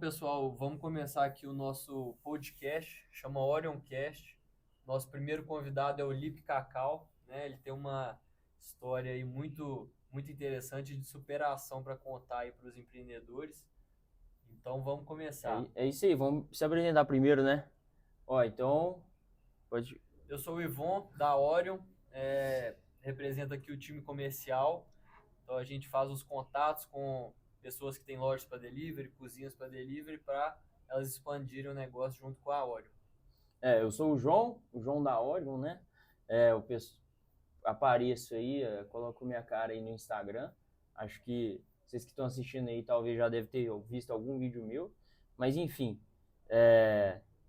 pessoal, vamos começar aqui o nosso podcast, chama Orioncast. Nosso primeiro convidado é o Lipe Cacau, né? Ele tem uma história aí muito interessante de superação para contar aí para os empreendedores. Então vamos começar. É isso aí, vamos se apresentar primeiro, né? Então, pode... Eu sou o Ivon, da Orion, represento aqui o time comercial. Então a gente faz os contatos com pessoas que têm lojas para delivery, cozinhas para delivery, para elas expandirem o negócio junto com a Orion. Eu sou o João da Orion, né? Apareço aí, coloco minha cara aí no Instagram. Acho que vocês que estão assistindo aí talvez já devem ter visto algum vídeo meu. Mas enfim,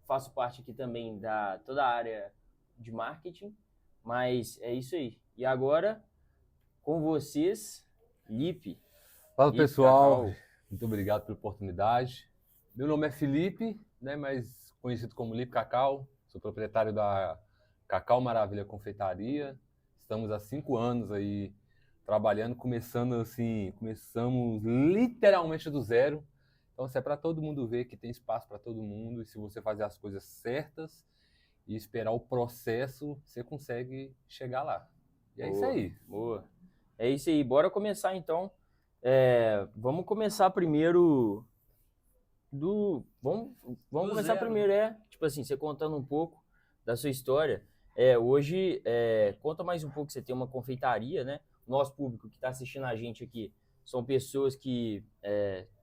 faço parte aqui também da toda a área de marketing. Mas é isso aí. E agora, com vocês, Lipe. Fala Lipe pessoal, Cacau. muito obrigado pela oportunidade. Meu nome é Felipe, né, mas conhecido como Lipe Cacau. Sou proprietário da Cacau Maravilha Confeitaria. Estamos há 5 anos aí trabalhando, começamos literalmente do zero. Então, isso é para todo mundo ver que tem espaço para todo mundo. E se você fazer as coisas certas e esperar o processo, você consegue chegar lá. E é isso aí. Boa. É isso aí. Bora começar então. Vamos começar primeiro Vamos começar zero. primeiro, tipo assim, você contando um pouco da sua história. Hoje, conta mais um pouco, você tem uma confeitaria, né? O nosso público que está assistindo a gente aqui são pessoas que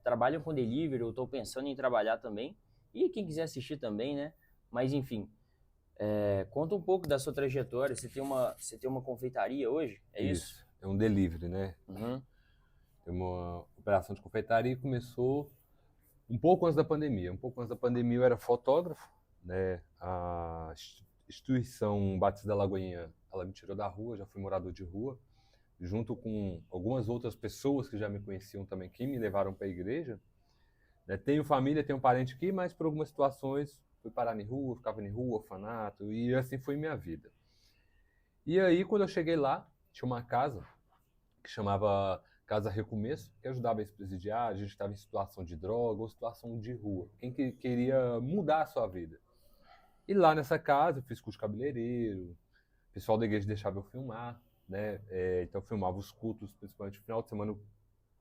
trabalham com delivery ou estão pensando em trabalhar também. E quem quiser assistir também, né? Mas enfim, conta um pouco da sua trajetória. Você tem uma confeitaria hoje? É isso? É um delivery, né? Uhum. Tem uma operação de confeitaria e começou um pouco antes da pandemia. Um pouco antes da pandemia eu era fotógrafo, né? A instituição Batista da Lagoinha, ela me tirou da rua, já fui morador de rua, junto com algumas outras pessoas que já me conheciam também, que me levaram para a igreja. Né? Tenho família, tenho parente aqui, mas por algumas situações fui parar em rua, ficava em rua, orfanato, e assim foi minha vida. E aí, quando eu cheguei lá, tinha uma casa que chamava Casa Recomeço, que ajudava ex-presidiários, a gente estava em situação de droga ou situação de rua. Quem queria mudar a sua vida. E lá nessa casa eu fiz curso de cabeleireiro, o pessoal da igreja deixava eu filmar, né? Então eu filmava os cultos, principalmente no final de semana,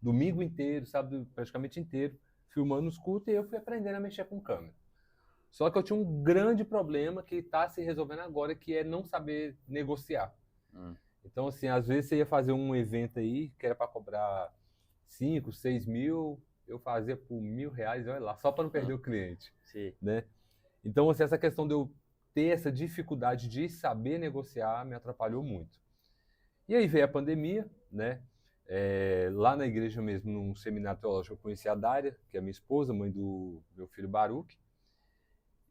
domingo inteiro, sábado praticamente inteiro, filmando os cultos, e eu fui aprendendo a mexer com câmera. Só que eu tinha um grande problema que está se resolvendo agora, que é não saber negociar. Então, assim, às vezes você ia fazer um evento aí, que era para cobrar 5, 6 mil, eu fazia por R$1.000, olha lá, só para não perder o cliente. Sim. Né? Então, assim, essa questão de eu ter essa dificuldade de saber negociar me atrapalhou muito. E aí veio a pandemia, né? Lá na igreja mesmo, num seminário teológico, eu conheci a Dária, que é minha esposa, mãe do meu filho Baruque.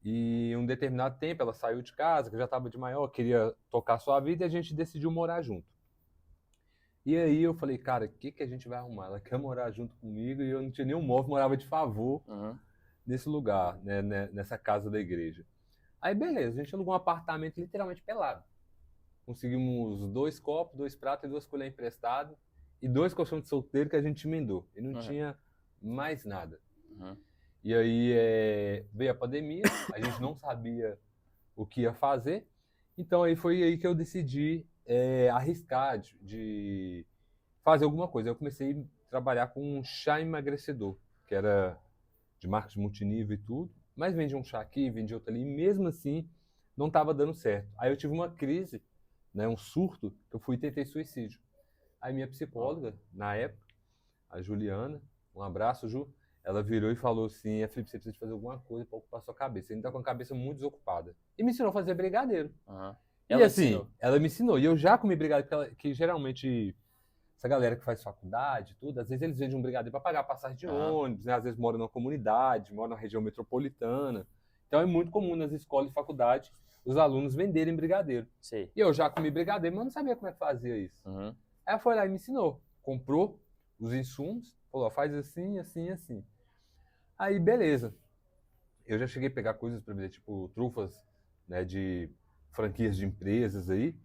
E um determinado tempo ela saiu de casa, que já estava de maior, queria tocar sua vida, e a gente decidiu morar junto. E aí eu falei, cara, o que a gente vai arrumar? Ela quer morar junto comigo e eu não tinha nenhum móvel, morava de favor nesse lugar, né, nessa casa da igreja. Aí beleza, a gente alugou um apartamento literalmente pelado. Conseguimos 2 copos, 2 pratos e 2 colheres emprestadas e 2 colchões de solteiro que a gente emendou. E não tinha mais nada. E aí veio a pandemia, a gente não sabia o que ia fazer. Então aí foi aí que eu decidi arriscar de fazer alguma coisa. Eu comecei a trabalhar com um chá emagrecedor, que era de marketing multinível e tudo, mas vendia um chá aqui, vendia outro ali, e mesmo assim não estava dando certo. Aí eu tive uma crise, né, um surto, que eu fui e tentei suicídio. Aí minha psicóloga, na época, a Juliana, um abraço, Ju, ela virou e falou assim, Felipe, você precisa de fazer alguma coisa para ocupar sua cabeça. Você ainda está com a cabeça muito desocupada. E me ensinou a fazer brigadeiro. E Ela assim, ensinou? ela me ensinou. E eu já comi brigadeiro, que geralmente essa galera que faz faculdade, tudo, às vezes eles vendem um brigadeiro para pagar a passagem de ônibus, né? Às vezes moram numa comunidade, moram na região metropolitana. Então é muito comum nas escolas e faculdades os alunos venderem brigadeiro. Sim. E eu já comi brigadeiro, mas não sabia como é que fazia isso. Aí ela foi lá e me ensinou. Comprou os insumos, falou, faz assim, assim, assim. Aí, beleza. Eu já cheguei a pegar coisas para vender, tipo trufas, né, de franquias de empresas aí,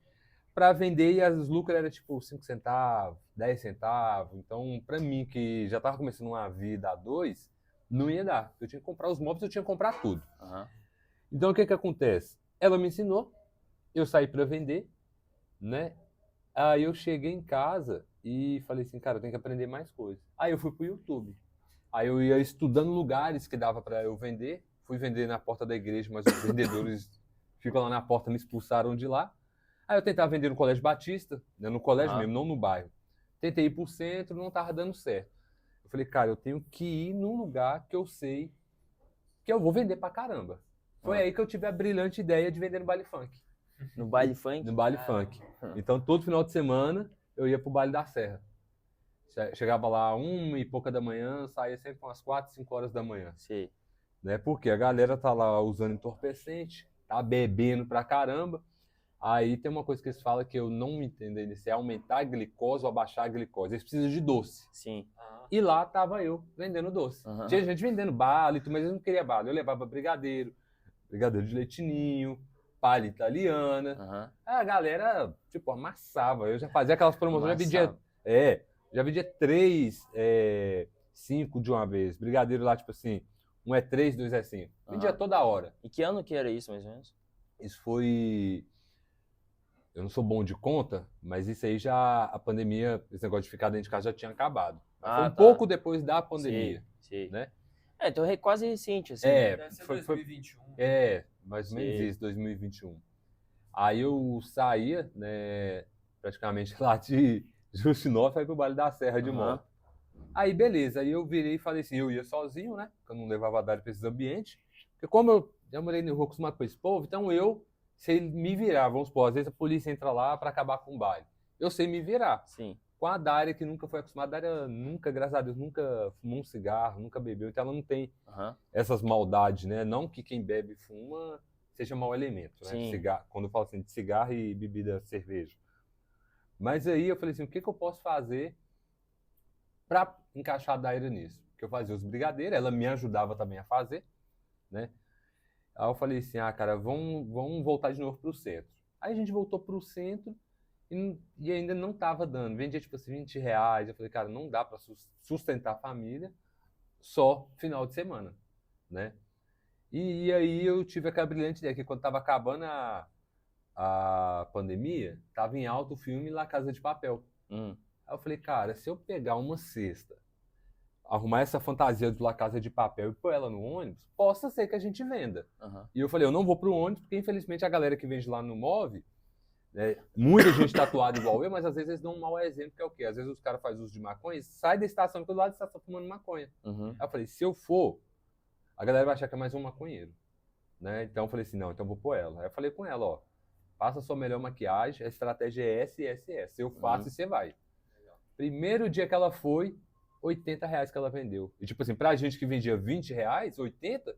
para vender, e as lucros eram tipo 5 centavos, 10 centavos. Então, para mim, que já estava começando uma vida a dois, Não ia dar. Eu tinha que comprar os móveis, eu tinha que comprar tudo. Aham. Então, o que acontece? Ela me ensinou, eu saí para vender, né? Aí eu cheguei em casa e falei assim, cara, eu tenho que aprender mais coisas. Aí eu fui pro YouTube. Aí eu ia estudando lugares que dava para eu vender. Fui vender na porta da igreja, mas os vendedores ficam lá na porta, me expulsaram de lá. Aí eu tentava vender no Colégio Batista, né, no colégio mesmo, não no bairro. Tentei ir pro centro, não tava dando certo. Eu falei, cara, eu tenho que ir num lugar que eu sei que eu vou vender pra caramba. Foi aí que eu tive a brilhante ideia de vender no baile funk. No baile funk? No baile funk. Então, todo final de semana, eu ia pro baile da Serra. Chegava lá 1h pouca da manhã, saía sempre umas 4, 5 horas da manhã. Sei. Né? Porque a galera tá lá usando entorpecente, tá bebendo pra caramba. Aí tem uma coisa que eles falam que eu não entendo ainda, se é aumentar a glicose ou abaixar a glicose. Eles precisam de doce. Sim. E lá tava eu vendendo doce. Aham. Tinha gente vendendo bala e tudo, mas eu não queria bala. Eu levava brigadeiro de leitinho, palha italiana. Aham. A galera, tipo, amassava. Eu já fazia aquelas promoções, Amassava. já vendia 3, 5 de uma vez. Brigadeiro lá, tipo assim, um é 3, 2 é 5. Vendia Aham. toda hora. E que ano que era isso, mais ou menos? Isso foi... Eu não sou bom de conta, mas isso aí já, a pandemia, esse negócio de ficar dentro de casa já tinha acabado. Foi um tá. pouco depois da pandemia, Sei. né? Então é quase recente, assim. Deve ser foi 2021. mais ou menos Sei. isso, 2021. Aí eu saía, né, praticamente lá de Justinópolis, para ir pro Baile da Serra de Aham. moto. Aí beleza, aí eu virei e falei assim, eu ia sozinho, né, porque eu não levava a dar para esses ambientes, porque como eu já morei no Rio acostumado com esse povo, então sei me virar, vamos supor, às vezes a polícia entra lá para acabar com o baile. Eu sei me virar. Sim. Com a Dária, que nunca foi acostumada, a Dária nunca, graças a Deus, nunca fumou um cigarro, nunca bebeu, então ela não tem Aham. essas maldades, né? Não que quem bebe e fuma seja mau elemento, né? Sim. Cigarro, quando eu falo assim de cigarro e bebida cerveja. Mas aí eu falei assim, o que eu posso fazer para encaixar a Daira nisso? Porque eu fazia os brigadeiros, ela me ajudava também a fazer, né? Aí eu falei assim, cara, vamos voltar de novo pro centro. Aí a gente voltou pro centro e ainda não tava dando. Vendia tipo assim, R$20. Eu falei, cara, não dá para sustentar a família só final de semana, né? E aí eu tive aquela brilhante ideia, que quando tava acabando a pandemia, tava em alta o filme La Casa de Papel. Aí eu falei, cara, se eu pegar uma cesta, arrumar essa fantasia de La Casa de Papel e pôr ela no ônibus, possa ser que a gente venda. Aham. E eu falei, eu não vou pro ônibus, porque infelizmente a galera que vende lá no Move, né, muita gente tatuada igual eu, mas às vezes eles dão um mau exemplo, que é o quê? Às vezes os caras fazem uso de maconha e sai da estação, porque do lado da estação fumando maconha. Uhum. Aí eu falei, se eu for, a galera vai achar que é mais um maconheiro, né? Então eu falei assim, não, então eu vou pôr ela. Aí eu falei com ela, ó, faça a sua melhor maquiagem, a estratégia é essa e essa e essa. Eu faço e você vai. Primeiro dia que ela foi, R$80 que ela vendeu. E tipo assim, pra gente que vendia R$20, 80,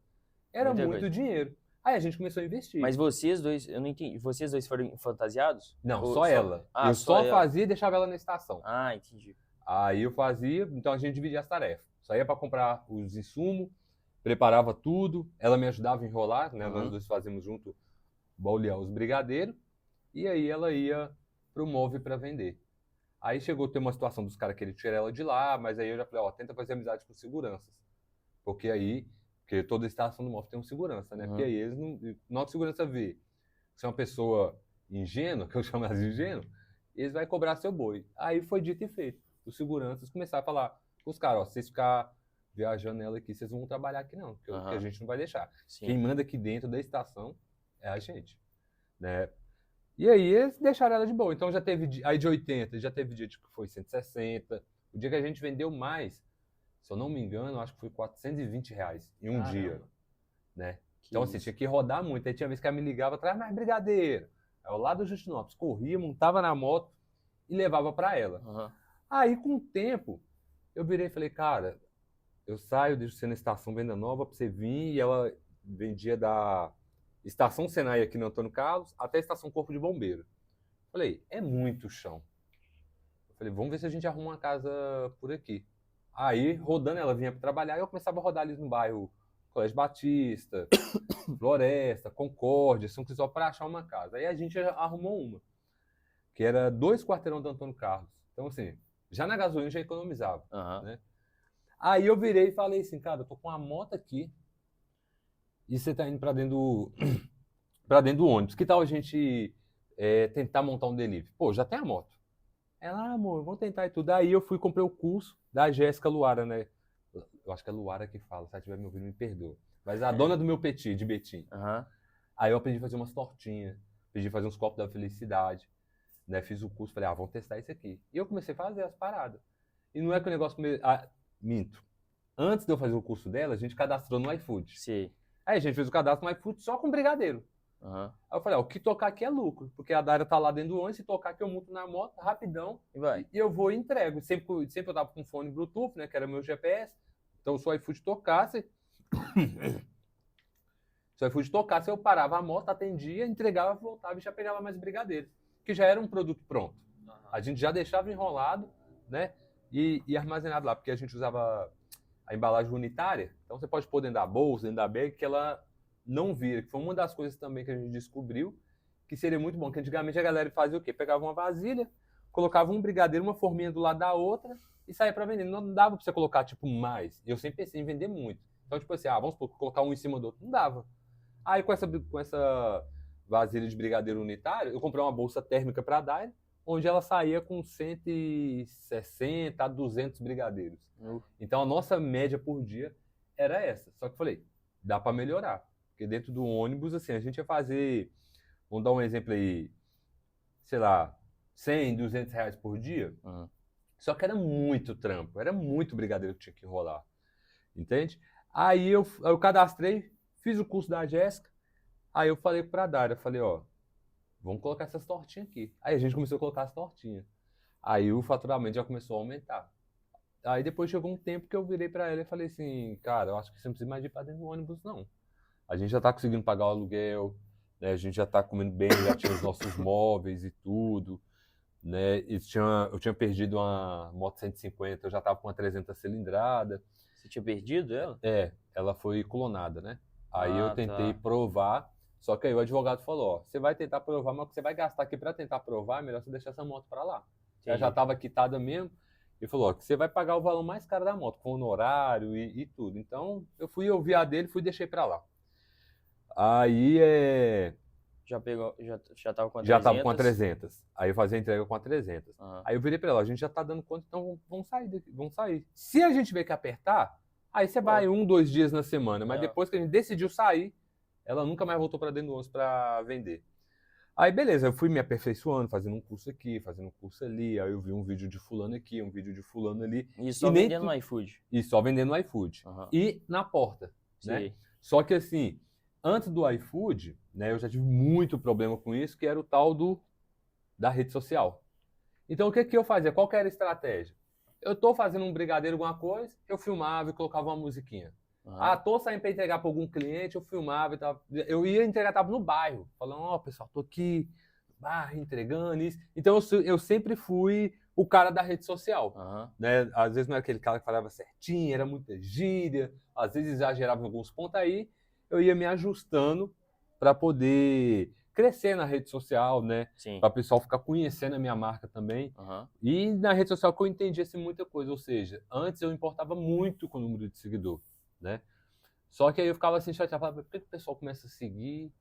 era Muita muito coisa. dinheiro. Aí a gente começou a investir. Mas vocês dois, eu não entendi. Vocês dois foram fantasiados? Não, Ou só ela. Ah, Eu só ela. fazia e deixava ela na estação. Ah, entendi. Aí eu fazia, então a gente dividia as tarefas. Saía para comprar os insumos, preparava tudo, ela me ajudava a enrolar, né? Nós dois fazíamos junto, baulear os brigadeiros, e aí ela ia pro Move para vender. Aí chegou a ter uma situação dos caras querendo tirar ela de lá, mas aí eu já falei, ó, tenta fazer amizade com seguranças. Porque toda estação do Move tem um segurança, né? Porque aí eles não. Na hora que segurança vê se é uma pessoa ingênua, que eu chamo ela de ingênua, eles vão cobrar seu boi. Aí foi dito e feito. Os seguranças começaram a falar com os caras, ó, se vocês ficarem viajando nela aqui, vocês não vão trabalhar aqui não, porque a gente não vai deixar. Sim. Quem manda aqui dentro da estação é a gente, né? E aí eles deixaram ela de boa. Então já teve, aí de 80, já teve dia que foi 160. O dia que a gente vendeu mais, se eu não me engano, acho que foi R$420 em um dia, né? Então assim, tinha que rodar muito. Aí tinha vez que ela me ligava, traz mais brigadeiro. Aí eu lá do Justinópolis, corria, montava na moto e levava para ela. Aí com o tempo, eu virei e falei, cara, eu saio, deixo você na estação Venda Nova pra você vir, e ela vendia da Estação Senai aqui no Antônio Carlos até a Estação Corpo de Bombeiro. Falei, é muito chão. Eu falei, vamos ver se a gente arruma uma casa por aqui. Aí, rodando, ela vinha para trabalhar e eu começava a rodar ali no bairro Colégio Batista, Floresta, Concórdia, São Cristóvão, para achar uma casa. Aí a gente arrumou uma, que era 2 quarteirão do Antônio Carlos. Então, assim, já na gasolina já economizava, né? Aí eu virei e falei assim, cara, eu tô com uma moto aqui e você tá indo pra dentro do ônibus. Que tal a gente tentar montar um delivery? Pô, já tem a moto. Ela, amor, vamos tentar e tudo. Aí eu fui e comprei o curso da Jéssica Luara, né? Eu acho que é Luara que fala, se ela estiver me ouvindo, me perdoa. Mas a dona do meu petit, de Betim. Aham. Aí eu aprendi a fazer umas tortinhas, aprendi a fazer uns copos da felicidade, né? Fiz o curso, falei, vamos testar isso aqui. E eu comecei a fazer as paradas. E não é que o negócio... minto. Antes de eu fazer o curso dela, a gente cadastrou no iFood. Sim. Aí a gente fez o cadastro no iFood só com brigadeiro. Aham. Aí eu falei, o que tocar aqui é lucro, porque a Daira tá lá dentro do ônibus, se tocar aqui eu monto na moto, rapidão, E vai. e eu vou e entrego. Sempre eu tava com fone Bluetooth, né, que era meu GPS, então se o iFood tocasse, eu parava a moto, atendia, entregava, voltava e já pegava mais brigadeiro, que já era um produto pronto. A gente já deixava enrolado, né, e armazenado lá, porque a gente usava a embalagem unitária, então você pode pôr dentro da bolsa, dentro da bag, que ela não vira, que foi uma das coisas também que a gente descobriu, que seria muito bom, que antigamente a galera fazia o quê? Pegava uma vasilha, colocava um brigadeiro, uma forminha do lado da outra e saía para vender. Não dava para você colocar, tipo, mais. Eu sempre pensei em vender muito. Então, tipo assim, vamos supor, colocar um em cima do outro. Não dava. Aí, com essa vasilha de brigadeiro unitário, eu comprei uma bolsa térmica para a Daira, onde ela saía com 160 a 200 brigadeiros. Então, a nossa média por dia era essa. Só que eu falei, dá para melhorar. Porque dentro do ônibus, assim, a gente ia fazer, vamos dar um exemplo aí, sei lá, 100, 200 reais por dia. Uhum. Só que era muito trampo, era muito brigadeiro que tinha que enrolar. Entende? Aí eu cadastrei, fiz o curso da Jéssica, aí eu falei pra Dara, falei, vamos colocar essas tortinhas aqui. Aí a gente começou a colocar as tortinhas. Aí o faturamento já começou a aumentar. Aí depois chegou um tempo que eu virei pra ela e falei assim, cara, eu acho que você não precisa mais ir pra dentro do ônibus, não. A gente já tá conseguindo pagar o aluguel, né? A gente já tá comendo bem, já tinha os nossos móveis e tudo, né? Eu tinha perdido uma moto 150, eu já tava com uma 300 cilindrada. Você tinha perdido ela? Ela foi clonada, né? Aí eu tentei Tá. provar, só que aí o advogado falou, você vai tentar provar, mas o que você vai gastar aqui para tentar provar, é melhor você deixar essa moto para lá. Ela já estava quitada mesmo, e falou, que você vai pagar o valor mais caro da moto, com honorário e tudo. Então, eu fui ouvir a dele, fui e deixei para lá. Aí Já pegou, já tava com a 300? Já tava com a 300. Aí eu fazia a entrega com a 300. Uhum. Aí eu virei pra ela, a gente já tá dando conta, então vamos sair daqui, vamos sair. Se a gente ver que apertar, aí você vai 1, 2 dias na semana. Mas depois que a gente decidiu sair, ela nunca mais voltou pra dentro do ônibus pra vender. Aí beleza, eu fui me aperfeiçoando, fazendo um curso aqui, fazendo um curso ali. Aí eu vi um vídeo de fulano aqui, um vídeo de fulano ali. E só vendendo no iFood? Isso, só vendendo no iFood. Uhum. E na porta, né? Sim. Só que assim, antes do iFood, né, eu já tive muito problema com isso, que era o tal da rede social. Então o que eu fazia? Qual que era a estratégia? Eu tô fazendo um brigadeiro, alguma coisa, eu filmava e colocava uma musiquinha. Uhum. Tô saindo para entregar para algum cliente, eu filmava e tal. Eu ia entregar, tava no bairro, falando, pessoal, tô aqui no bairro entregando isso. Então eu sempre fui o cara da rede social. Uhum. Né? Às vezes não era aquele cara que falava certinho, era muita gíria, às vezes exagerava em alguns pontos. Aí eu ia me ajustando para poder crescer na rede social, né? Para o pessoal ficar conhecendo a minha marca também. Uhum. E na rede social que eu entendi assim, muita coisa. Ou seja, antes eu importava muito com o número de seguidor, né? Só que aí eu ficava assim, chateado, por que o pessoal começa a seguir?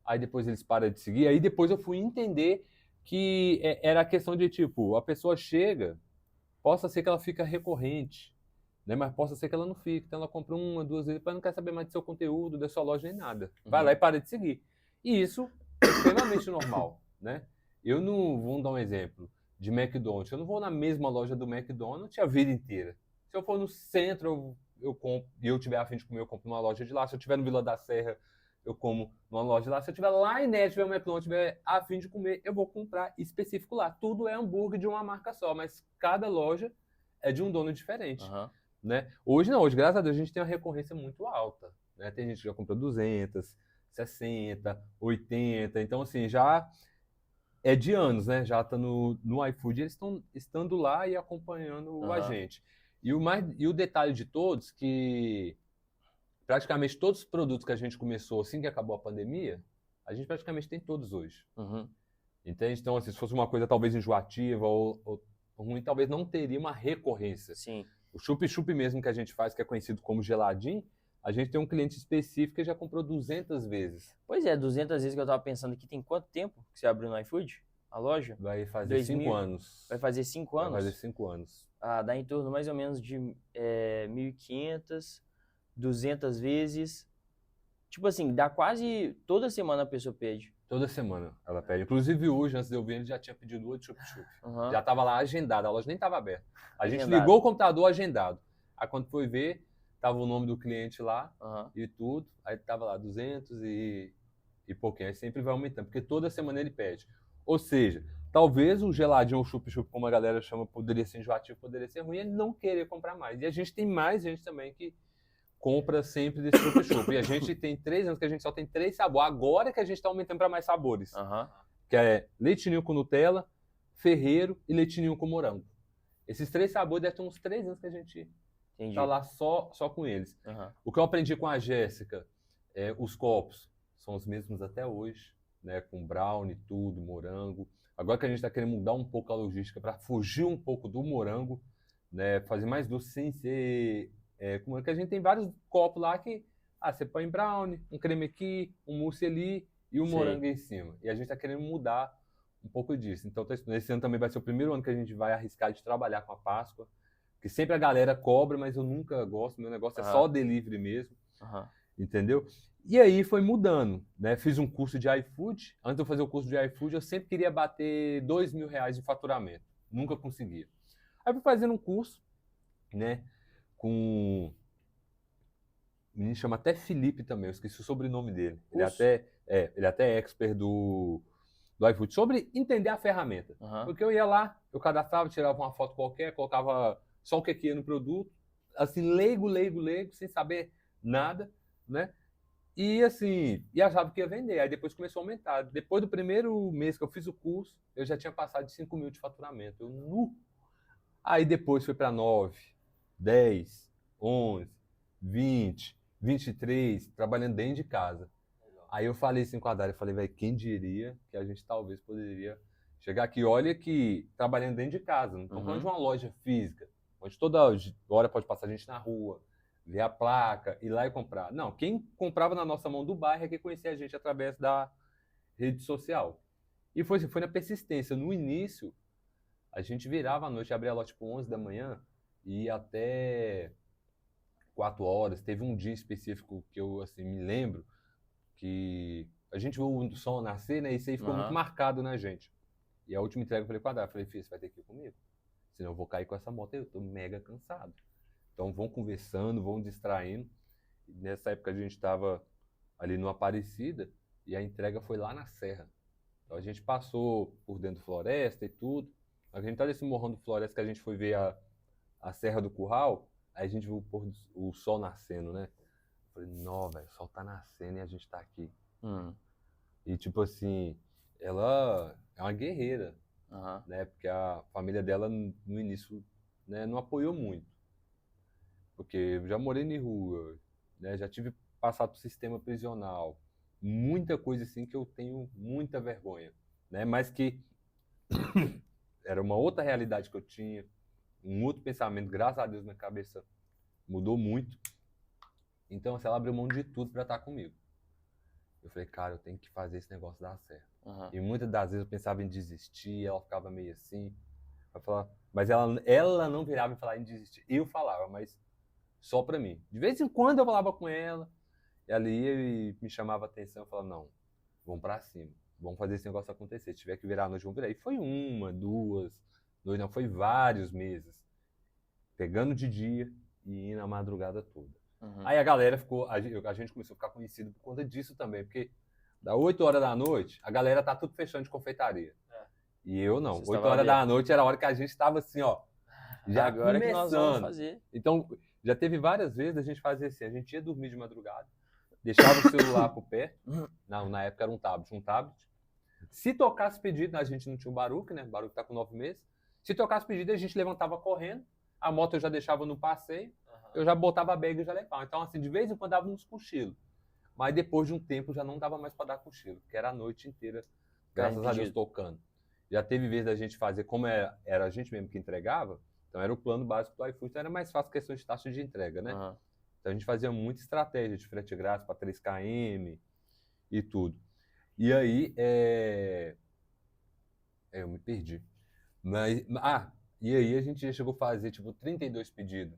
Aí depois eles param de seguir. Aí depois eu fui entender que era a questão de, tipo, a pessoa chega, possa ser que ela fica recorrente, né? Mas possa ser que ela não fique. Então ela compra 1, 2 vezes, depois não quer saber mais do seu conteúdo, da sua loja nem nada. Vai lá e para de seguir. E isso é extremamente normal, né? Eu não, vou dar um exemplo, de McDonald's. Eu não vou na mesma loja do McDonald's a vida inteira. Se eu for no centro, eu compro, e eu tiver a fim de comer, eu compro numa loja de lá. Se eu estiver no Vila da Serra, eu como numa loja de lá. Se eu estiver lá em Neto, tiver um McDonald's, tiver a fim de comer, eu vou comprar específico lá. Tudo é hambúrguer de uma marca só, mas cada loja é de um dono diferente. Uhum. Né? Hoje não, hoje, graças a Deus, a gente tem uma recorrência muito alta. Né? Tem gente que já compra 200, 60, 80. Então, assim, já é de anos, né? Já está no iFood, eles estão estando lá e acompanhando a gente. E o detalhe de todos, que praticamente todos os produtos que a gente começou assim que acabou a pandemia, a gente praticamente tem todos hoje. Uhum. Entende? Então, assim, se fosse uma coisa talvez enjoativa ou ruim, talvez não teria uma recorrência. Sim. O chup-chup mesmo que a gente faz, que é conhecido como geladinho, a gente tem um cliente específico que já comprou 200 vezes. Pois é, 200 vezes que eu tava pensando aqui. Tem quanto tempo que você abriu no iFood? A loja? Vai fazer 2000? 5 anos. Vai fazer 5 anos? Vai fazer 5 anos. Ah, dá em torno mais ou menos de 1.500, 200 vezes. Tipo assim, dá quase toda semana a pessoa pede. Toda semana ela pede. Inclusive hoje, antes de eu vir, ele já tinha pedido outro chup-chup. Aham. Já estava lá agendado, a loja nem estava aberta. A gente Agendado. ligou o computador agendado. Aí quando foi ver, tava o nome do cliente lá Aham. e tudo. Aí tava lá 200 e pouquinho. Aí sempre vai aumentando, porque toda semana ele pede. Ou seja, talvez o geladinho ou chup-chup, como a galera chama, poderia ser enjoativo, poderia ser ruim, ele não querer comprar mais. E a gente tem mais gente também que compra sempre desse chup-chup. E a gente tem 3 anos que a gente só tem 3 sabores. Agora que a gente está aumentando para mais sabores. Aham. Que é leite ninho com Nutella, ferreiro e leite ninho com morango. Esses 3 sabores deve ter uns 3 anos que a gente Entendi. tá lá só com eles. Aham. O que eu aprendi com a Jéssica, os copos são os mesmos até hoje, né? Com brownie, tudo, morango. Agora que a gente está querendo mudar um pouco a logística para fugir um pouco do morango, né? Fazer mais doce sem ser... como é que a gente tem vários copos lá que você põe brownie, um creme aqui, um mousse ali e um Sei. morango em cima. E a gente está querendo mudar um pouco disso. Então, esse ano também vai ser o primeiro ano que a gente vai arriscar de trabalhar com a Páscoa, que sempre a galera cobra, mas eu nunca gosto, meu negócio é só delivery mesmo, Aham. entendeu? E aí foi mudando, né? Fiz um curso de iFood. Antes de eu fazer o curso de iFood, eu sempre queria bater R$2.000 de faturamento. Nunca conseguia. Aí fui fazendo um curso, né? Com um menino chama até Felipe também, eu esqueci o sobrenome dele. Ele é até expert do iFood, sobre entender a ferramenta. Aham. Porque eu ia lá, eu cadastrava, tirava uma foto qualquer, colocava só o que ia no produto, assim, leigo, sem saber nada, né? E assim, e achava que ia vender. Aí depois começou a aumentar. Depois do primeiro mês que eu fiz o curso, eu já tinha passado de 5 mil de faturamento. Eu nu. Aí depois foi para 9, 10, 11, 20, 23, trabalhando dentro de casa. Aí eu falei assim com a Dária, eu falei, velho, quem diria que a gente talvez poderia chegar aqui. Olha que trabalhando dentro de casa, não estou falando de uma loja física, onde toda hora pode passar gente na rua, ver a placa, ir lá e comprar. Não, quem comprava na nossa mão do bairro é quem conhecia a gente através da rede social. E foi na persistência. No início, a gente virava à noite, abria a loja tipo 11 da manhã e ia até 4 horas. Teve um dia específico que eu assim, me lembro que a gente viu o sol nascer, né? E isso aí ficou muito marcado na gente. E a última entrega eu falei com a Dara, falei, filho, você vai ter que ir comigo. Senão eu vou cair com essa moto aí, eu tô mega cansado. Então vão conversando, vão distraindo. E nessa época a gente estava ali no Aparecida e a entrega foi lá na Serra. Então a gente passou por dentro da floresta e tudo. A gente tá nesse morrão do floresta que a gente foi ver a Serra do Curral, aí a gente viu o sol nascendo, né? Eu falei, não, velho, o sol tá nascendo e a gente tá aqui. E tipo assim, ela é uma guerreira, né? Porque a família dela no início, né, não apoiou muito. Porque eu já morei em rua, né? Já tive passado pro sistema prisional. Muita coisa assim que eu tenho muita vergonha, né? Mas que era uma outra realidade que eu tinha, um outro pensamento, graças a Deus minha cabeça mudou muito. Então, assim, ela abriu mão de tudo para estar comigo. Eu falei, cara, eu tenho que fazer esse negócio dar certo. E muitas das vezes eu pensava em desistir, ela ficava meio assim. Eu falava, mas ela não virava e falava em desistir. Eu falava, mas só para mim. De vez em quando eu falava com ela, ela ia e me chamava a atenção. Eu falava, não, vamos para cima. Vamos fazer esse negócio acontecer. Se tiver que virar a noite, vamos virar. E foi 1, 2, não, foi vários meses. Pegando de dia e indo a madrugada toda. Aí a galera a gente começou a ficar conhecido por conta disso também, porque da 8 horas da noite, a galera tá tudo fechando de confeitaria. E eu não. 8 horas da noite era a hora que a gente tava assim, ó, já Agora começando. que nós vamos fazer. Então, já teve várias vezes a gente fazia assim, a gente ia dormir de madrugada, deixava o celular por perto, não, na época era um tablet. Se tocasse pedido, a gente não tinha o Baruch, né? O Baruch tá com 9 meses. Se tocasse pedido, a gente levantava correndo, a moto eu já deixava no passeio, eu já botava a bag e já levava. Então, assim, de vez em quando dava uns cochilos. Mas depois de um tempo já não dava mais para dar cochilo, porque era a noite inteira, graças a Deus, tocando. Já teve vez da gente fazer, como era a gente mesmo que entregava, Então era o plano básico do iFood, então era mais fácil questão de taxa de entrega, né? Aham. Então a gente fazia muita estratégia de frete grátis para 3 km e tudo. E aí, eu me perdi. E aí a gente já chegou a fazer, tipo, 32 pedidos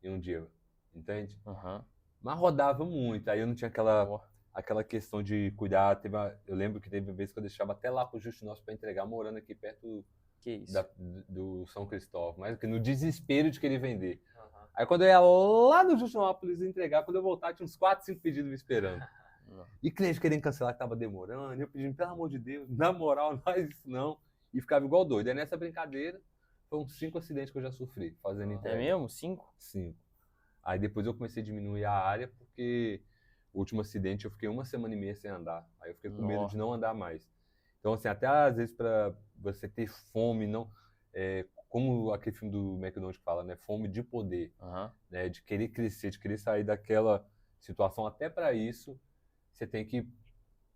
em um dia, entende? Aham. Mas rodava muito, aí eu não tinha Ó, aquela questão de cuidar. Eu lembro que teve vezes que eu deixava até lá pro Justo Nosso para entregar, morando aqui perto que isso. do São Cristóvão, mas no desespero de querer vender. Aham. Aí quando eu ia lá no Justinópolis entregar, quando eu voltar, tinha uns 4, 5 pedidos me esperando. Não. E cliente querendo cancelar que tava demorando, eu pedindo, pelo amor de Deus, na moral, não faz isso não. E ficava igual doido. Aí nessa brincadeira, foram 5 acidentes que eu já sofri fazendo entrega. É mesmo? 5? 5. Aí depois eu comecei a diminuir a área, porque o último acidente eu fiquei 1 semana e meia sem andar. Aí eu fiquei com medo de não andar mais. Então, assim, até às vezes para você ter fome, não, como aquele filme do McDonald's que fala, né? Fome de poder, Aham. né? De querer crescer, de querer sair daquela situação. Até para isso, você tem que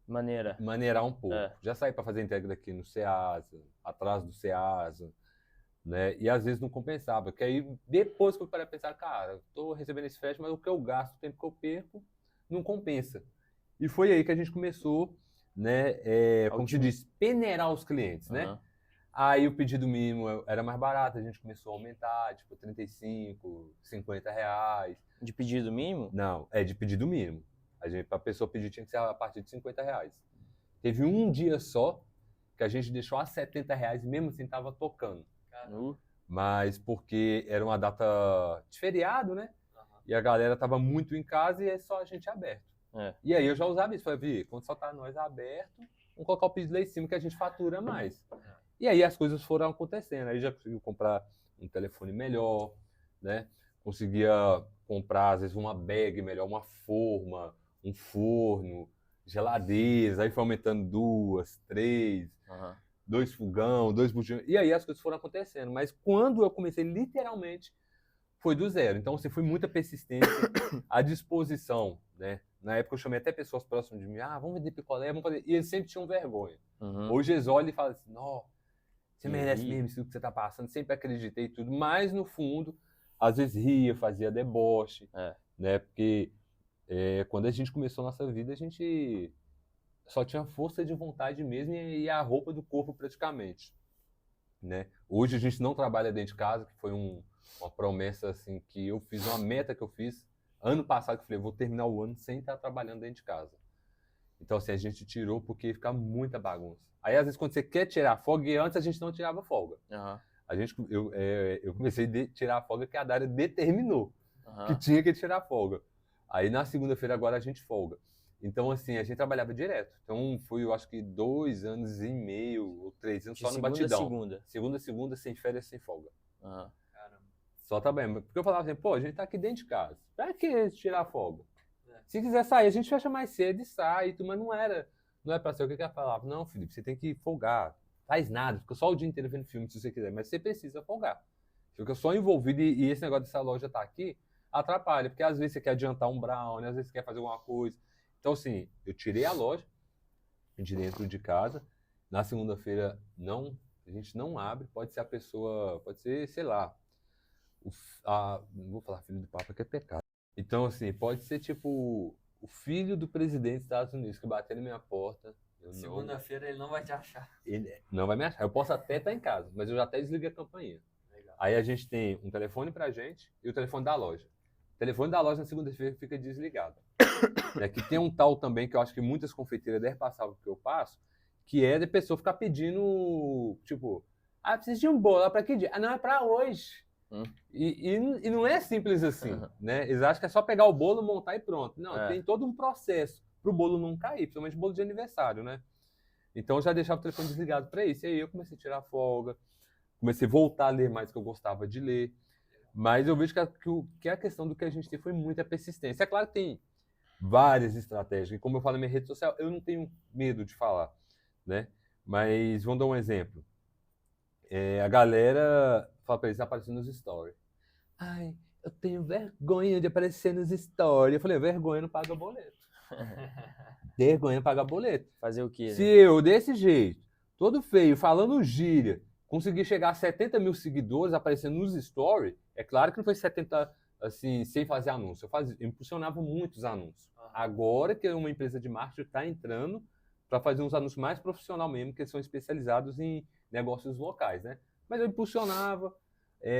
Maneira. maneirar um pouco. É. Já saí para fazer entrega daqui no Ceasa, atrás do Ceasa, né? E às vezes não compensava, porque aí depois que eu parei a pensar, cara, eu tô recebendo esse frete, mas o que eu gasto, o tempo que eu perco, não compensa. E foi aí que a gente começou, né, como se diz, peneirar os clientes, né? Aham. Aí o pedido mínimo era mais barato, a gente começou a aumentar, tipo, 35, 50 reais. De pedido mínimo? Não, de pedido mínimo. Pra pessoa pedir tinha que ser a partir de 50 reais. Teve um dia só que a gente deixou a 70 reais, mesmo assim tava tocando. Mas porque era uma data de feriado, né? Aham. E a galera tava muito em casa e é só a gente aberto. É. E aí eu já usava isso. Falei, Vi, quando só tá nós aberto, vamos colocar o pedido lá em cima que a gente fatura mais. E aí as coisas foram acontecendo. Aí já conseguiu comprar um telefone melhor, né? Conseguia comprar, às vezes, uma bag melhor, uma forma, um forno, geladeiras. Aí foi aumentando 2, 3... Aham. 2 fogão, 2 botijões. E aí as coisas foram acontecendo. Mas quando eu comecei, literalmente, foi do zero. Então, assim, foi muita persistência, a disposição, né? Na época eu chamei até pessoas próximas de mim, vamos vender picolé, vamos fazer. E eles sempre tinham vergonha. Uhum. Hoje eles olham e falam assim, não, você E merece aí? mesmo isso que você tá passando. Sempre acreditei e tudo. Mas, no fundo, às vezes ria, fazia deboche, né? Porque quando a gente começou a nossa vida, a gente só tinha força de vontade mesmo e a roupa do corpo praticamente, né? Hoje a gente não trabalha dentro de casa, que foi uma promessa assim que eu fiz, uma meta que eu fiz ano passado, que eu falei, vou terminar o ano sem estar trabalhando dentro de casa. Então assim, a gente tirou porque fica muita bagunça. Aí às vezes quando você quer tirar folga, e antes a gente não tirava folga. Aham. Eu comecei a tirar a folga que a Dária determinou Aham. que tinha que tirar folga. Aí na segunda-feira agora a gente folga. Então, assim, a gente trabalhava direto. Então, foi, eu acho que 2 anos e meio ou 3 anos De só no segunda a batidão. segunda. Sem férias, sem folga. Aham. Caramba. Só trabalhando. Porque eu falava assim, pô, a gente tá aqui dentro de casa. Pra que tirar folga? É. Se quiser sair, a gente fecha mais cedo e sai. Mas não é pra ser o que ela falava. Não, Felipe, você tem que folgar. Faz nada, fica só o dia inteiro vendo filme se você quiser. Mas você precisa folgar. Fica só envolvido e esse negócio dessa loja tá aqui atrapalha. Porque às vezes você quer adiantar um brownie, às vezes você quer fazer alguma coisa. Então, assim, eu tirei a loja de dentro de casa. Na segunda-feira, a gente não abre. Pode ser a pessoa, pode ser, sei lá, não vou falar filho do Papa, que é pecado. Então, assim, pode ser tipo o filho do presidente dos Estados Unidos que bateu na minha porta. Segunda-feira ele não vai te achar. Ele não vai me achar. Eu posso até estar em casa, mas eu já até desliguei a campainha. Legal. Aí a gente tem um telefone pra gente e o telefone da loja. O telefone da loja na segunda-feira fica desligado. Que tem um tal também que eu acho que muitas confeiteiras devem passar o que eu passo, que é de pessoa ficar pedindo, tipo, preciso de um bolo, pra que dia? Não, é pra hoje. E não é simples assim, né? Eles acham que é só pegar o bolo, montar e pronto. Não, tem todo um processo pro bolo não cair, principalmente bolo de aniversário, né? Então eu já deixava o telefone desligado pra isso. E aí eu comecei a tirar folga, comecei a voltar a ler mais que eu gostava de ler. Mas eu vejo que a questão do que a gente tem foi muita persistência. É claro que tem várias estratégias. E como eu falo na minha rede social, eu não tenho medo de falar, né? Mas vamos dar um exemplo. A galera fala pra eles aparecendo nos stories. Ai, eu tenho vergonha de aparecer nos stories. Eu falei, vergonha não paga boleto. Vergonha não paga boleto. Fazer o quê? Se eu, desse jeito, todo feio, falando gíria, consegui chegar a 70 mil seguidores aparecendo nos stories. É claro que não foi 70 assim, sem fazer anúncio. Eu impulsionava muitos anúncios. Agora que uma empresa de marketing está entrando para fazer uns anúncios mais profissional mesmo, que eles são especializados em negócios locais, né? Mas eu impulsionava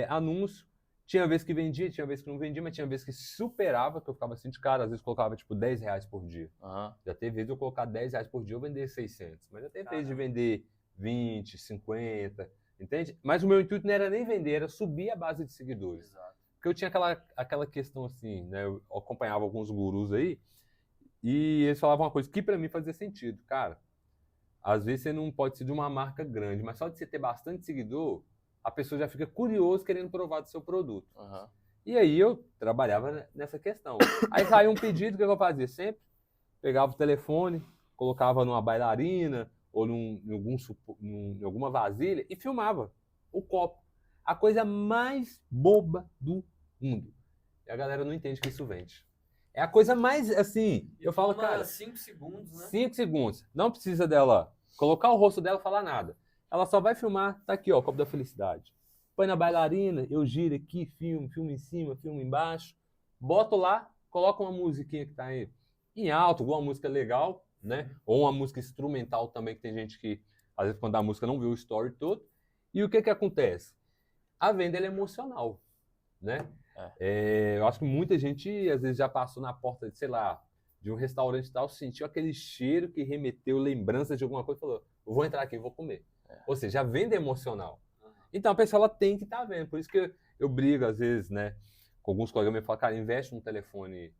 anúncio. Tinha vez que vendia, tinha vez que não vendia, mas tinha vez que superava, que eu ficava assim de cara. Às vezes colocava tipo R$10 por dia. Já teve vez de eu colocar R$10 por dia, eu vender 600. Mas já teve vez de vender 20, 50, entende? Mas o meu intuito não era nem vender, era subir a base de seguidores. Exato. Porque eu tinha aquela questão assim, né? Eu acompanhava alguns gurus aí, e eles falavam uma coisa que para mim fazia sentido. Cara, às vezes você não pode ser de uma marca grande, mas só de você ter bastante seguidor, a pessoa já fica curiosa querendo provar do seu produto. E aí eu trabalhava nessa questão. Aí saiu um pedido, o que eu fazia? Sempre pegava o telefone, colocava numa bailarina ou em alguma vasilha e filmava o copo. A coisa mais boba do mundo. E a galera não entende que isso vende. É a coisa mais, assim, eu falo, cara... 5 segundos, né? 5 segundos. Não precisa dela colocar o rosto dela e falar nada. Ela só vai filmar, tá aqui, ó, o copo da felicidade. Põe na bailarina, eu giro aqui, filmo em cima, filmo embaixo. Boto lá, coloco uma musiquinha que tá aí em alto, alguma música legal, né? Ou uma música instrumental também, que tem gente que, às vezes, quando a música não vê o story todo. E o que acontece? A venda é emocional, né? Eu acho que muita gente, às vezes, já passou na porta, sei lá, de um restaurante e tal, sentiu aquele cheiro que remeteu lembranças de alguma coisa e falou, eu vou entrar aqui, eu vou comer. Ou seja, a venda é emocional. Então, a pessoa ela tem que estar vendo. Por isso que eu brigo, às vezes, né, com alguns colegas me falam, cara, investe num telefone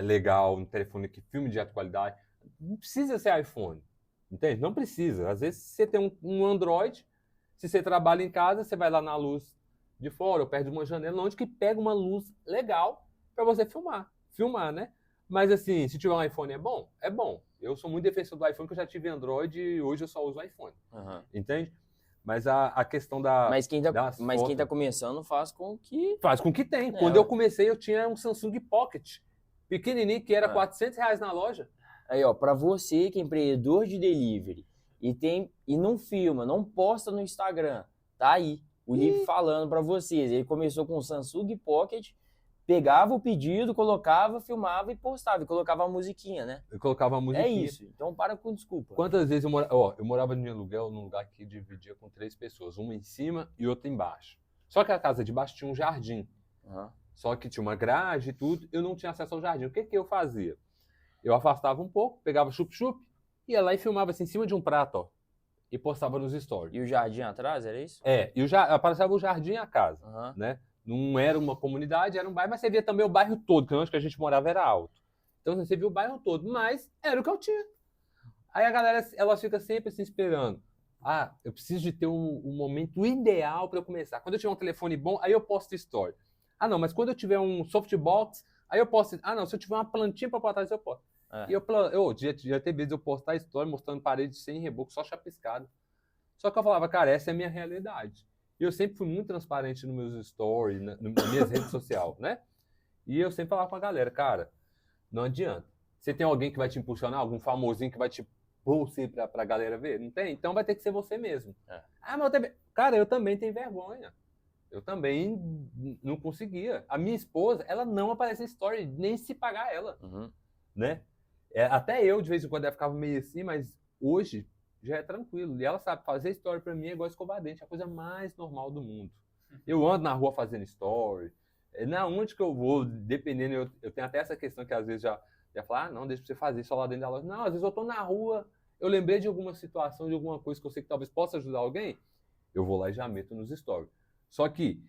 legal, num telefone que filme de alta qualidade. Não precisa ser iPhone, entende? Não precisa. Às vezes, você tem um Android, se você trabalha em casa, você vai lá na luz de fora, ou perto de uma janela, onde que pega uma luz legal para você filmar, né? Mas assim, se tiver um iPhone é bom? É bom. Eu sou muito defensor do iPhone, porque eu já tive Android e hoje eu só uso iPhone. Entende? Mas a questão Mas quem tá começando faz com que... Faz com que tem. Quando eu comecei, eu tinha um Samsung Pocket pequenininho, que era R$400 na loja. Aí, ó, pra você que é empreendedor de delivery e não filma, não posta no Instagram, tá aí. O Lipe falando pra vocês. Ele começou com o Samsung Pocket, pegava o pedido, colocava, filmava e postava. E colocava a musiquinha, né? Eu colocava a musiquinha. É isso. Então para com desculpa. Quantas vezes eu morava de aluguel num lugar que dividia com 3 pessoas. Uma em cima e outra embaixo. Só que a casa de baixo tinha um jardim. Só que tinha uma grade e tudo. Eu não tinha acesso ao jardim. O que eu fazia? Eu afastava um pouco, pegava chup-chup, ia lá e filmava assim, em cima de um prato, ó. E postava nos stories. E o jardim atrás, era isso? E apareceu o jardim e a casa, né? Não era uma comunidade, era um bairro, mas você via também o bairro todo, porque onde que a gente morava era alto. Então você via o bairro todo, mas era o que eu tinha. Aí a galera, ela fica sempre assim esperando. Eu preciso de ter um momento ideal para eu começar. Quando eu tiver um telefone bom, aí eu posto story. Não, mas quando eu tiver um softbox, aí eu posto. Não, se eu tiver uma plantinha para botar, eu posto. E já teve vezes eu postar story mostrando parede sem reboco, só chapiscado. Só que eu falava, cara, essa é a minha realidade. E eu sempre fui muito transparente nos meus stories, nas minhas redes sociais, né? E eu sempre falava com a galera, cara, não adianta. Você tem alguém que vai te impulsionar, algum famosinho que vai te pulsar pra galera ver? Não tem? Então vai ter que ser você mesmo. Mas cara, eu também tenho vergonha. Eu também não conseguia. A minha esposa, ela não aparece em story, nem se pagar ela, né? Até eu, de vez em quando, ela ficava meio assim, mas hoje já é tranquilo. E ela sabe, fazer story pra mim é igual escovar dente, é a coisa mais normal do mundo. Eu ando na rua fazendo story. Na onde que eu vou, dependendo, eu tenho até essa questão que às vezes já fala, não, deixa pra você fazer só lá dentro da loja. Não, às vezes eu tô na rua, eu lembrei de alguma situação, de alguma coisa que eu sei que talvez possa ajudar alguém, eu vou lá e já meto nos stories. Só que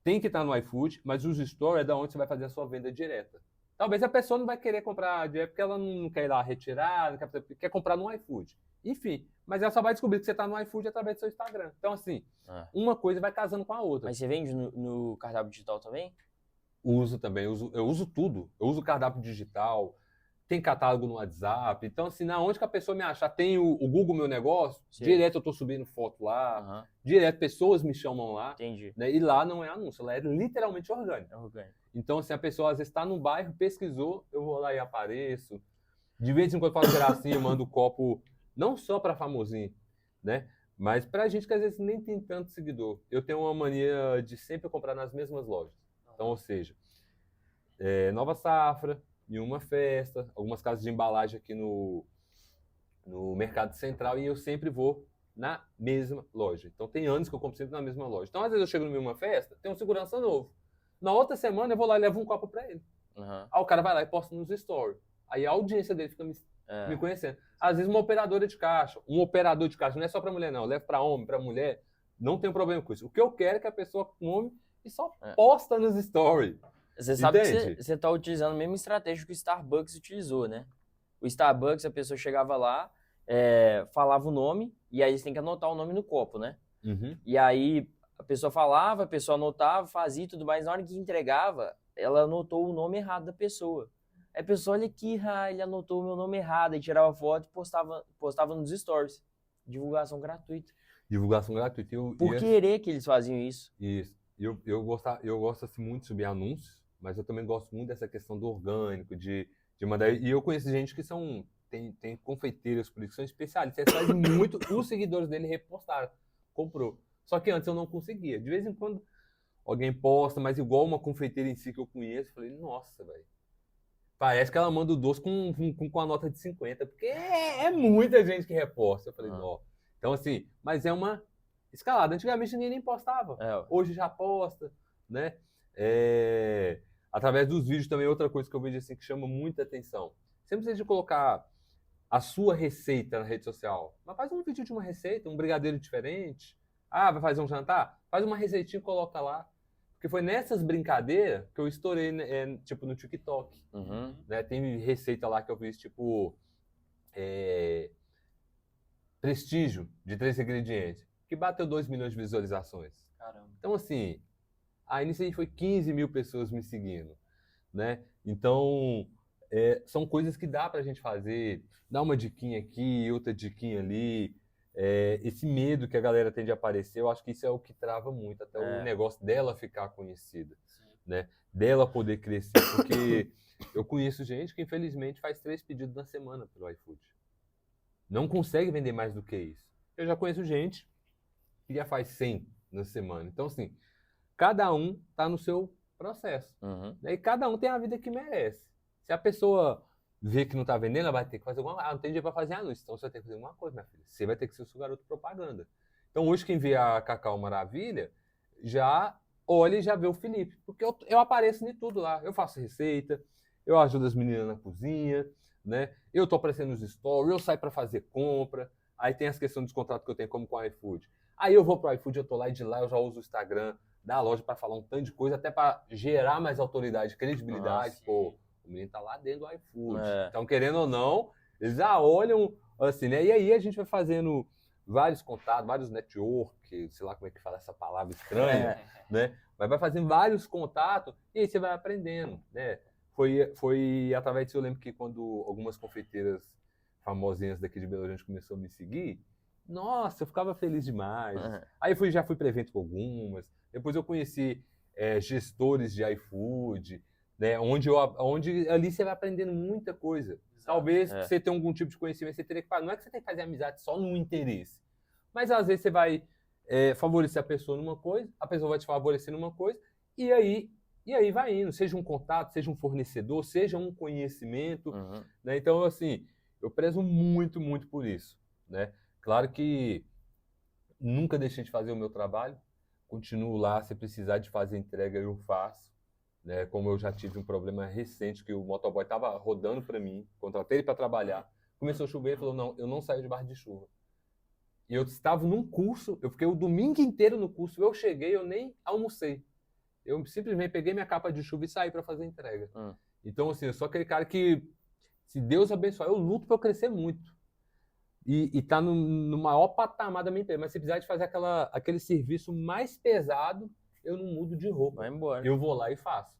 tem que estar no iFood, mas os stories é da onde você vai fazer a sua venda direta. Talvez a pessoa não vai querer comprar direto porque ela não quer ir lá retirar, quer comprar no iFood. Enfim, mas ela só vai descobrir que você está no iFood através do seu Instagram. Então, assim, uma coisa vai casando com a outra. Mas você vende no cardápio digital também? Uso também, eu uso tudo. Eu uso cardápio digital, tem catálogo no WhatsApp. Então, assim, na onde que a pessoa me achar, tem o Google Meu Negócio, direto eu estou subindo foto lá, direto pessoas me chamam lá. Entendi. Né? E lá não é anúncio, lá é literalmente orgânico. É orgânico. Então, assim, a pessoa às vezes está no bairro, pesquisou, eu vou lá e apareço. De vez em quando eu faço gracinha, eu mando copo, não só para famosinho, né? Mas pra gente que às vezes nem tem tanto seguidor, eu tenho uma mania de sempre comprar nas mesmas lojas. Então, ou seja, Nova Safra, em uma festa, algumas casas de embalagem aqui no Mercado Central, e eu sempre vou na mesma loja. Então tem anos que eu compro sempre na mesma loja. Então às vezes eu chego numa festa, tem um segurança novo. Na outra semana eu vou lá e levo um copo pra ele. Uhum. Aí o cara vai lá e posta nos stories. Aí a audiência dele fica me conhecendo. Às vezes uma operadora de caixa, um operador de caixa, não é só pra mulher não, eu levo pra homem, pra mulher, não tem problema com isso. O que eu quero é que a pessoa come e só posta nos stories. Você sabe Entende? que você tá utilizando a mesma estratégia que o Starbucks utilizou, né? O Starbucks, a pessoa chegava lá, falava o nome, e aí você tem que anotar o nome no copo, né? Uhum. E aí a pessoa falava, a pessoa anotava, fazia e tudo mais. Na hora que entregava, ela anotou o nome errado da pessoa. Aí a pessoa, olha aqui, ele anotou o meu nome errado. Aí tirava foto e postava nos stories. Divulgação gratuita. Divulgação gratuita. Por querer que eles faziam isso. Isso. Eu gosto assim, muito de subir anúncios, mas eu também gosto muito dessa questão do orgânico, de mandar. E eu conheço gente que tem confeiteiros por isso, que são especialistas. Eles fazem muito, os seguidores dele repostaram, comprou. Só que antes eu não conseguia. De vez em quando alguém posta, mas igual uma confeiteira em si que eu conheço, eu falei, nossa, velho. Parece que ela manda o doce com a nota de 50, porque é muita gente que reposta. Eu falei, ó. Então, assim, mas é uma escalada. Antigamente ninguém nem postava. Hoje já posta, né? Através dos vídeos também, outra coisa que eu vejo assim que chama muita atenção. Você não precisa de colocar a sua receita na rede social. Mas faz um vídeo de uma receita, um brigadeiro diferente. Vai fazer um jantar? Faz uma receitinha e coloca lá. Porque foi nessas brincadeiras que eu estourei, tipo, no TikTok. Uhum. Né? Tem receita lá que eu fiz, tipo, Prestígio, de 3 ingredientes, que bateu 2 milhões de visualizações. Caramba. Então, assim, aí nisso aí foi 15 mil pessoas me seguindo, né? Então, são coisas que dá pra gente fazer, dar uma diquinha aqui, outra diquinha ali. Esse medo que a galera tem de aparecer, eu acho que isso é o que trava muito, até o negócio dela ficar conhecida, né? Dela poder crescer, porque eu conheço gente que infelizmente faz 3 pedidos na semana pelo iFood. Não consegue vender mais do que isso. Eu já conheço gente que já faz 100 na semana. Então, assim, cada um tá no seu processo. Uhum. Né? E cada um tem a vida que merece. Se a pessoa vê que não tá vendendo, ela vai ter que fazer alguma coisa. Não tem dinheiro para fazer anúncio. Então você vai ter que fazer alguma coisa, minha filha. Você vai ter que ser o seu garoto propaganda. Então hoje quem vê a Cacau Maravilha já olha e já vê o Felipe. Porque eu apareço em tudo lá. Eu faço receita, eu ajudo as meninas na cozinha, né? Eu tô aparecendo nos stories, eu saio para fazer compra. Aí tem as questões dos contratos que eu tenho como com o iFood. Aí eu vou pro iFood, eu tô lá e de lá eu já uso o Instagram da loja para falar um tanto de coisa, até para gerar mais autoridade, credibilidade. Pô, o menino tá lá dentro do iFood. Então, querendo ou não, eles já olham assim, né? E aí a gente vai fazendo vários contatos, vários network, sei lá como é que fala essa palavra estranha, né? Mas vai fazendo vários contatos e aí você vai aprendendo, né? Foi através disso, eu lembro que quando algumas confeiteiras famosinhas daqui de Belo Horizonte começaram a me seguir, nossa, eu ficava feliz demais. Aí já fui para evento com algumas, depois eu conheci gestores de iFood, né, onde ali você vai aprendendo muita coisa. Exato. Talvez você tenha algum tipo de conhecimento, você teria que fazer. Não é que você tem que fazer amizade só no interesse, mas às vezes você vai favorecer a pessoa numa coisa, a pessoa vai te favorecer numa coisa, e aí vai indo, seja um contato, seja um fornecedor, seja um conhecimento. Né? Então, assim, eu prezo muito, muito por isso. Né? Claro que nunca deixei de fazer o meu trabalho, continuo lá, se precisar de fazer entrega, eu faço. Né, como eu já tive um problema recente, que o motoboy estava rodando para mim, contratei ele para trabalhar, começou a chover, ele falou, não, eu não saio debaixo de chuva. E eu estava num curso, eu fiquei o domingo inteiro no curso, eu cheguei, eu nem almocei. Eu simplesmente peguei minha capa de chuva e saí para fazer entrega. Então, assim, eu sou aquele cara que, se Deus abençoar, eu luto para eu crescer muito. E tá no maior patamar da minha empresa. Mas se precisar de fazer aquele serviço mais pesado, eu não mudo de roupa. Vai embora. Eu vou lá e faço.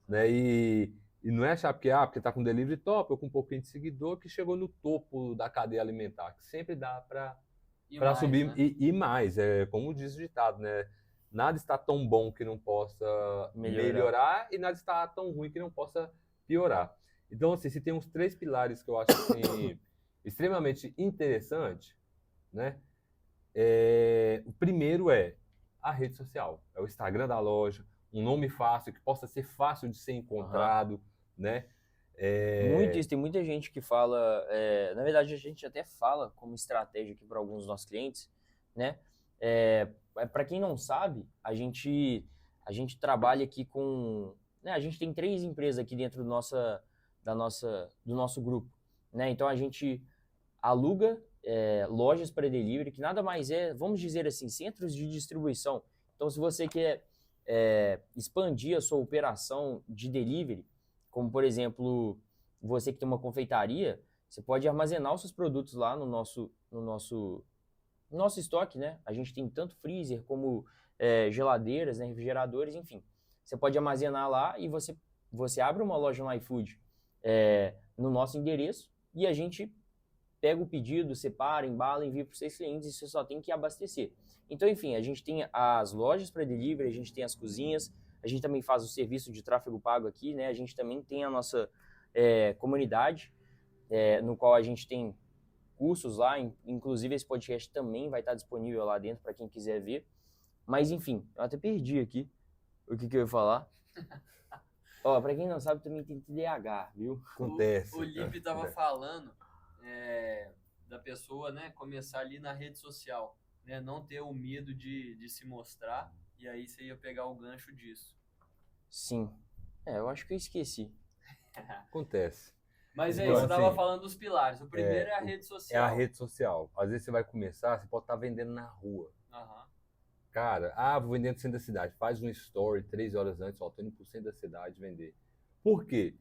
Né? E não é achar porque tá com delivery top, ou com um pouquinho de seguidor, que chegou no topo da cadeia alimentar. Que sempre dá para subir, né? e mais. Como diz o ditado, né? Nada está tão bom que não possa melhorar e nada está tão ruim que não possa piorar. Então, assim, se tem uns 3 pilares que eu acho assim, extremamente interessante, né? O primeiro é a rede social, é o Instagram da loja, um nome fácil, que possa ser fácil de ser encontrado, né? Muito isso, tem muita gente que fala, na verdade a gente até fala como estratégia aqui para alguns dos nossos clientes, né? Para quem não sabe, a gente trabalha aqui com, né, a gente tem 3 empresas aqui dentro do nosso grupo, né? Então a gente aluga lojas para delivery, que nada mais é, vamos dizer assim, centros de distribuição. Então se você quer expandir a sua operação de delivery, como, por exemplo, você que tem uma confeitaria, você pode armazenar os seus produtos lá no nosso estoque, né? A gente tem tanto freezer como geladeiras, né, refrigeradores, enfim. Você pode armazenar lá e você abre uma loja no iFood no nosso endereço e a gente pega o pedido, separa, embala, envia para os seus clientes e você só tem que abastecer. Então, enfim, a gente tem as lojas para delivery, a gente tem as cozinhas, a gente também faz o serviço de tráfego pago aqui, né? A gente também tem a nossa comunidade, no qual a gente tem cursos lá, inclusive esse podcast também vai estar disponível lá dentro para quem quiser ver. Mas, enfim, eu até perdi aqui o que eu ia falar. Ó, para quem não sabe, também tem TDAH, viu? Acontece. O Lipe tava falando da pessoa, né, começar ali na rede social, né, não ter o medo de se mostrar, e aí você ia pegar o gancho disso. Sim. Eu acho que eu esqueci. Acontece. Mas Então, você estava assim, falando dos pilares. O primeiro é a rede É social. a rede social. Às vezes você vai começar, você pode estar vendendo na rua. Aham. Cara, vou vendendo no centro da cidade. Faz um story 3 horas antes, ó, tô indo pro centro da cidade vender. Por quê?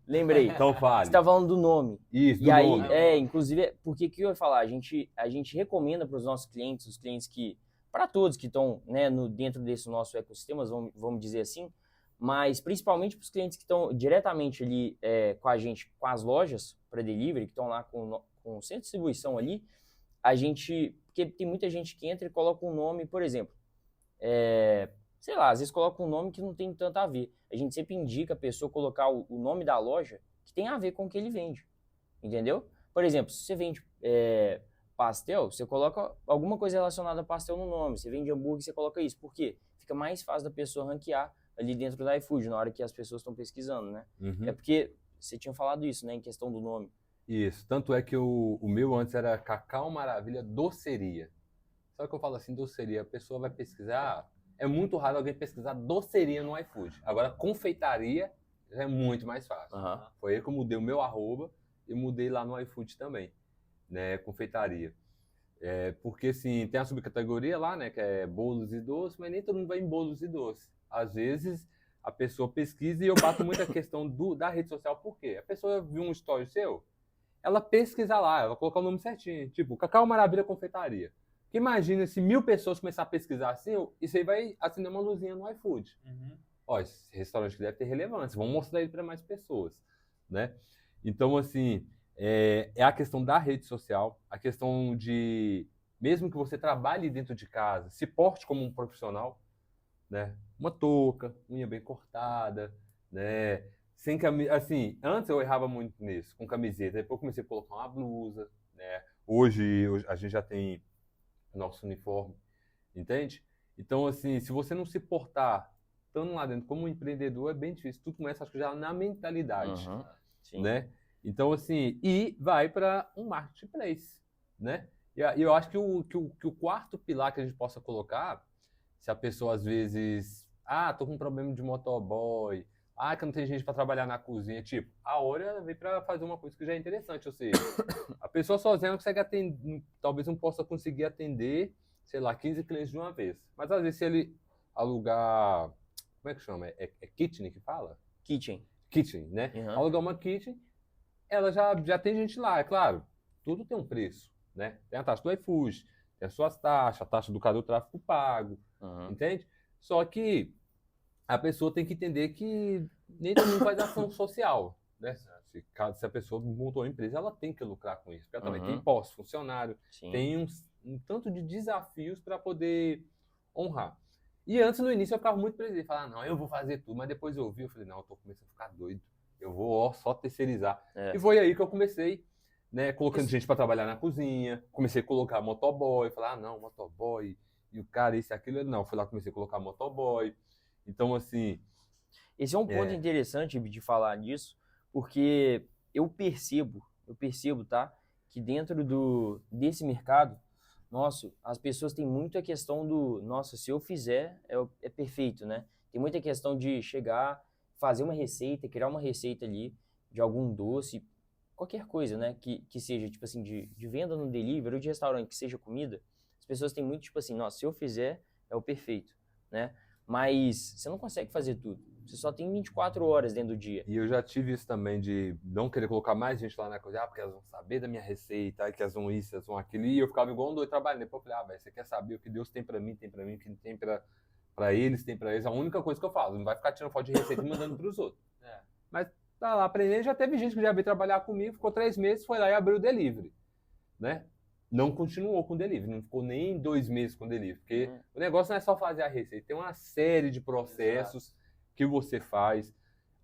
Lembrei. Então fale. Você tá falando do nome. Isso, E do aí, nome. inclusive, porque que eu ia falar? A gente recomenda para os nossos clientes, os clientes que, para todos que estão, né, dentro desse nosso ecossistema, vamos dizer assim, mas principalmente para os clientes que estão diretamente ali com a gente, com as lojas para delivery, que estão lá com o centro de distribuição ali, porque tem muita gente que entra e coloca um nome, por exemplo, sei lá, às vezes coloca um nome que não tem tanto a ver. A gente sempre indica a pessoa colocar o nome da loja que tem a ver com o que ele vende, entendeu? Por exemplo, se você vende pastel, você coloca alguma coisa relacionada a pastel no nome. Você vende hambúrguer, você coloca isso. Por quê? Fica mais fácil da pessoa ranquear ali dentro do iFood, na hora que as pessoas estão pesquisando, né? Uhum. É porque você tinha falado isso, né, em questão do nome. Isso. Tanto é que o meu antes era Cacau Maravilha Doceria. Só que eu falo assim, doceria, a pessoa vai pesquisar. É muito raro alguém pesquisar doceria no iFood. Agora, confeitaria é muito mais fácil. Uhum. Foi aí que eu mudei o meu arroba e mudei lá no iFood também, né? Confeitaria. Porque, assim, tem a subcategoria lá, né? Que é bolos e doces, mas nem todo mundo vai em bolos e doces. Às vezes, a pessoa pesquisa e eu bato muito a questão da rede social. Por quê? A pessoa viu um story seu, ela pesquisa lá, ela vai colocar o nome certinho. Tipo, Cacau Maravilha Confeitaria. Porque imagina se 1000 pessoas começar a pesquisar assim, isso aí vai acender uma luzinha no iFood. Uhum. Ó, esse restaurante deve ter relevância, vamos mostrar ele para mais pessoas, né? Então, assim, é a questão da rede social, a questão de, mesmo que você trabalhe dentro de casa, se porte como um profissional, né? Uma touca, unha bem cortada, né? Sem camisa, assim, antes eu errava muito nisso, com camiseta, depois eu comecei a colocar uma blusa, né? Hoje a gente já tem nosso uniforme, entende? Então, assim, se você não se portar estando lá dentro como um empreendedor, é bem difícil. Tudo começa, acho que já na mentalidade, Sim. né? Então, assim, e vai para um marketplace, né? E eu acho que o quarto pilar que a gente possa colocar, se a pessoa às vezes, tô com um problema de motoboy, que não tem gente para trabalhar na cozinha, tipo, a hora veio para fazer uma coisa que já é interessante, ou seja, a pessoa sozinha não consegue atender, talvez não possa conseguir atender, sei lá, 15 clientes de uma vez. Mas às vezes se ele alugar, como é que chama? É kitchen que fala? Kitchen. Kitchen, né? Uhum. Alugar uma kitchen, ela já tem gente lá, é claro. Tudo tem um preço, né? Tem a taxa do iFood, tem as suas taxas, a taxa do Cadu Tráfego Pago, entende? Só que a pessoa tem que entender que nem todo mundo faz ação social, né? Se a pessoa montou uma empresa, ela tem que lucrar com isso. Porque ela também tem impostos, funcionário, tem um tanto de desafios para poder honrar. E antes, no início, eu ficava muito presente, falava, não, eu vou fazer tudo. Mas depois eu falei, não, eu tô começando a ficar doido. Eu vou só terceirizar. E foi aí que eu comecei né? Colocando gente para trabalhar na cozinha. Comecei a colocar motoboy. Falar, não, motoboy. E o cara, isso e aquilo. Não, fui lá, comecei a colocar motoboy. Então, assim... Esse é um ponto interessante de falar disso, porque eu percebo, tá? Que dentro desse mercado, nossa, as pessoas têm muito a questão nossa, se eu fizer, é perfeito, né? Tem muita questão de chegar, fazer uma receita, criar uma receita ali de algum doce, qualquer coisa, né? Que seja, tipo assim, de venda no delivery ou de restaurante, que seja comida. As pessoas têm muito, tipo assim, nossa, se eu fizer, é o perfeito, né? Mas você não consegue fazer tudo. Você só tem 24 horas dentro do dia. E eu já tive isso também de não querer colocar mais gente lá na coisa, porque elas vão saber da minha receita, que elas vão isso, elas vão aquilo. E eu ficava igual um doido trabalhando. Depois eu falei, velho, você quer saber o que Deus tem pra mim, o que tem pra eles, tem pra eles. A única coisa que eu faço, não vai ficar tirando foto de receita e mandando pros outros. Mas tá lá aprendendo, já teve gente que já veio trabalhar comigo, ficou 3 meses, foi lá e abriu o delivery, né? Não continuou com o delivery, não ficou nem 2 meses com o delivery, porque o negócio não é só fazer a receita, tem uma série de processos que você faz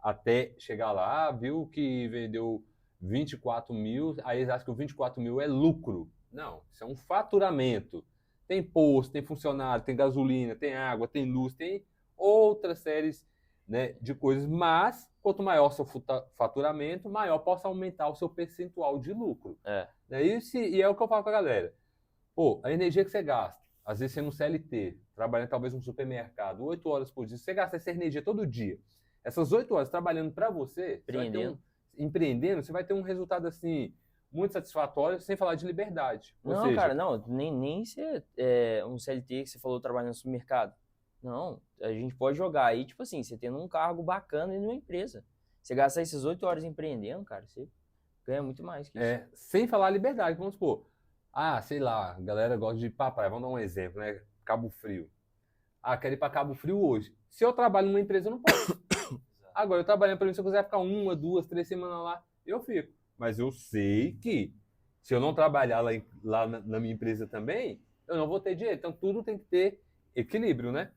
até chegar lá, viu que vendeu 24 mil, aí eles acham que o 24 mil é lucro. Não, isso é um faturamento. Tem posto, tem funcionário, tem gasolina, tem água, tem luz, tem outras séries, né, de coisas, mas quanto maior seu faturamento, maior possa aumentar o seu percentual de lucro. E é o que eu falo com a galera. Pô, a energia que você gasta, às vezes você no CLT, trabalhando talvez num supermercado, 8 horas por dia, você gasta essa energia todo dia. Essas 8 horas trabalhando para você, empreendendo, você vai ter um resultado assim muito satisfatório, sem falar de liberdade. Não, seja, cara, não, nem ser um CLT que você falou trabalhando no supermercado. Não, a gente pode jogar aí, tipo assim, você tendo um cargo bacana em uma empresa. Você gastar essas 8 horas empreendendo, cara, você ganha muito mais que isso. Sem falar liberdade, vamos supor. Sei lá, a galera gosta de ir pra praia, vamos dar um exemplo, né? Cabo Frio. Quero ir pra Cabo Frio hoje. Se eu trabalho numa empresa, eu não posso. Agora, eu trabalhando, por exemplo, se eu quiser ficar 1, 2, 3 semanas lá, eu fico. Mas eu sei que se eu não trabalhar lá na minha empresa também, eu não vou ter dinheiro. Então, tudo tem que ter equilíbrio, né?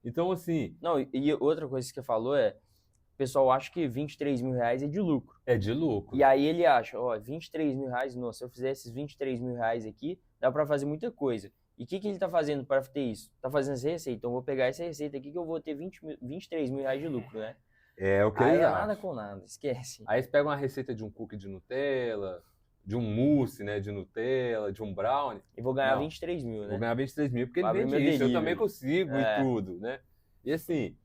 Então, assim... Não, e outra coisa que você falou o pessoal acha que 23 mil reais é de lucro. É de lucro. E aí ele acha, 23 mil reais, nossa, se eu fizer esses 23 mil reais aqui, dá pra fazer muita coisa. E o que ele tá fazendo para ter isso? Tá fazendo essa receita, então eu vou pegar essa receita aqui que eu vou ter 23 mil reais de lucro, né? É o que aí eles é nada com nada, esquece. Aí eles pegam uma receita de um cookie de Nutella, de um mousse, né, de Nutella, de um brownie. E vou ganhar 23 mil, né? Vou ganhar 23 mil porque ele vende isso, eu também consigo e tudo, né? E assim,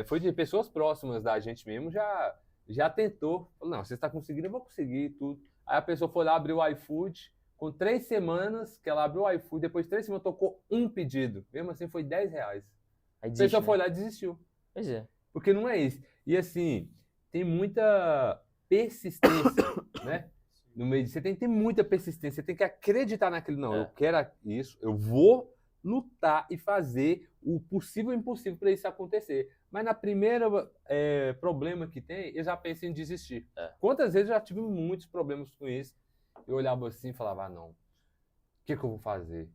foi de pessoas próximas da gente mesmo, já tentou. Falou, não, você está conseguindo, eu vou conseguir e tudo. Aí a pessoa foi lá, abriu o iFood, com 3 semanas que ela abriu o iFood, depois de 3 semanas tocou um pedido. Mesmo assim foi 10 reais. Aí desiste, a pessoa foi lá e desistiu. Pois é. Porque não é isso. E assim, tem muita persistência, né? No meio disso. Você tem que ter muita persistência, você tem que acreditar naquilo. Não, eu quero isso, eu vou lutar e fazer o possível e impossível para isso acontecer. Mas na primeira problema que tem, eu já penso em desistir. Quantas vezes eu já tive muitos problemas com isso, eu olhava assim e falava, não, o que eu vou fazer?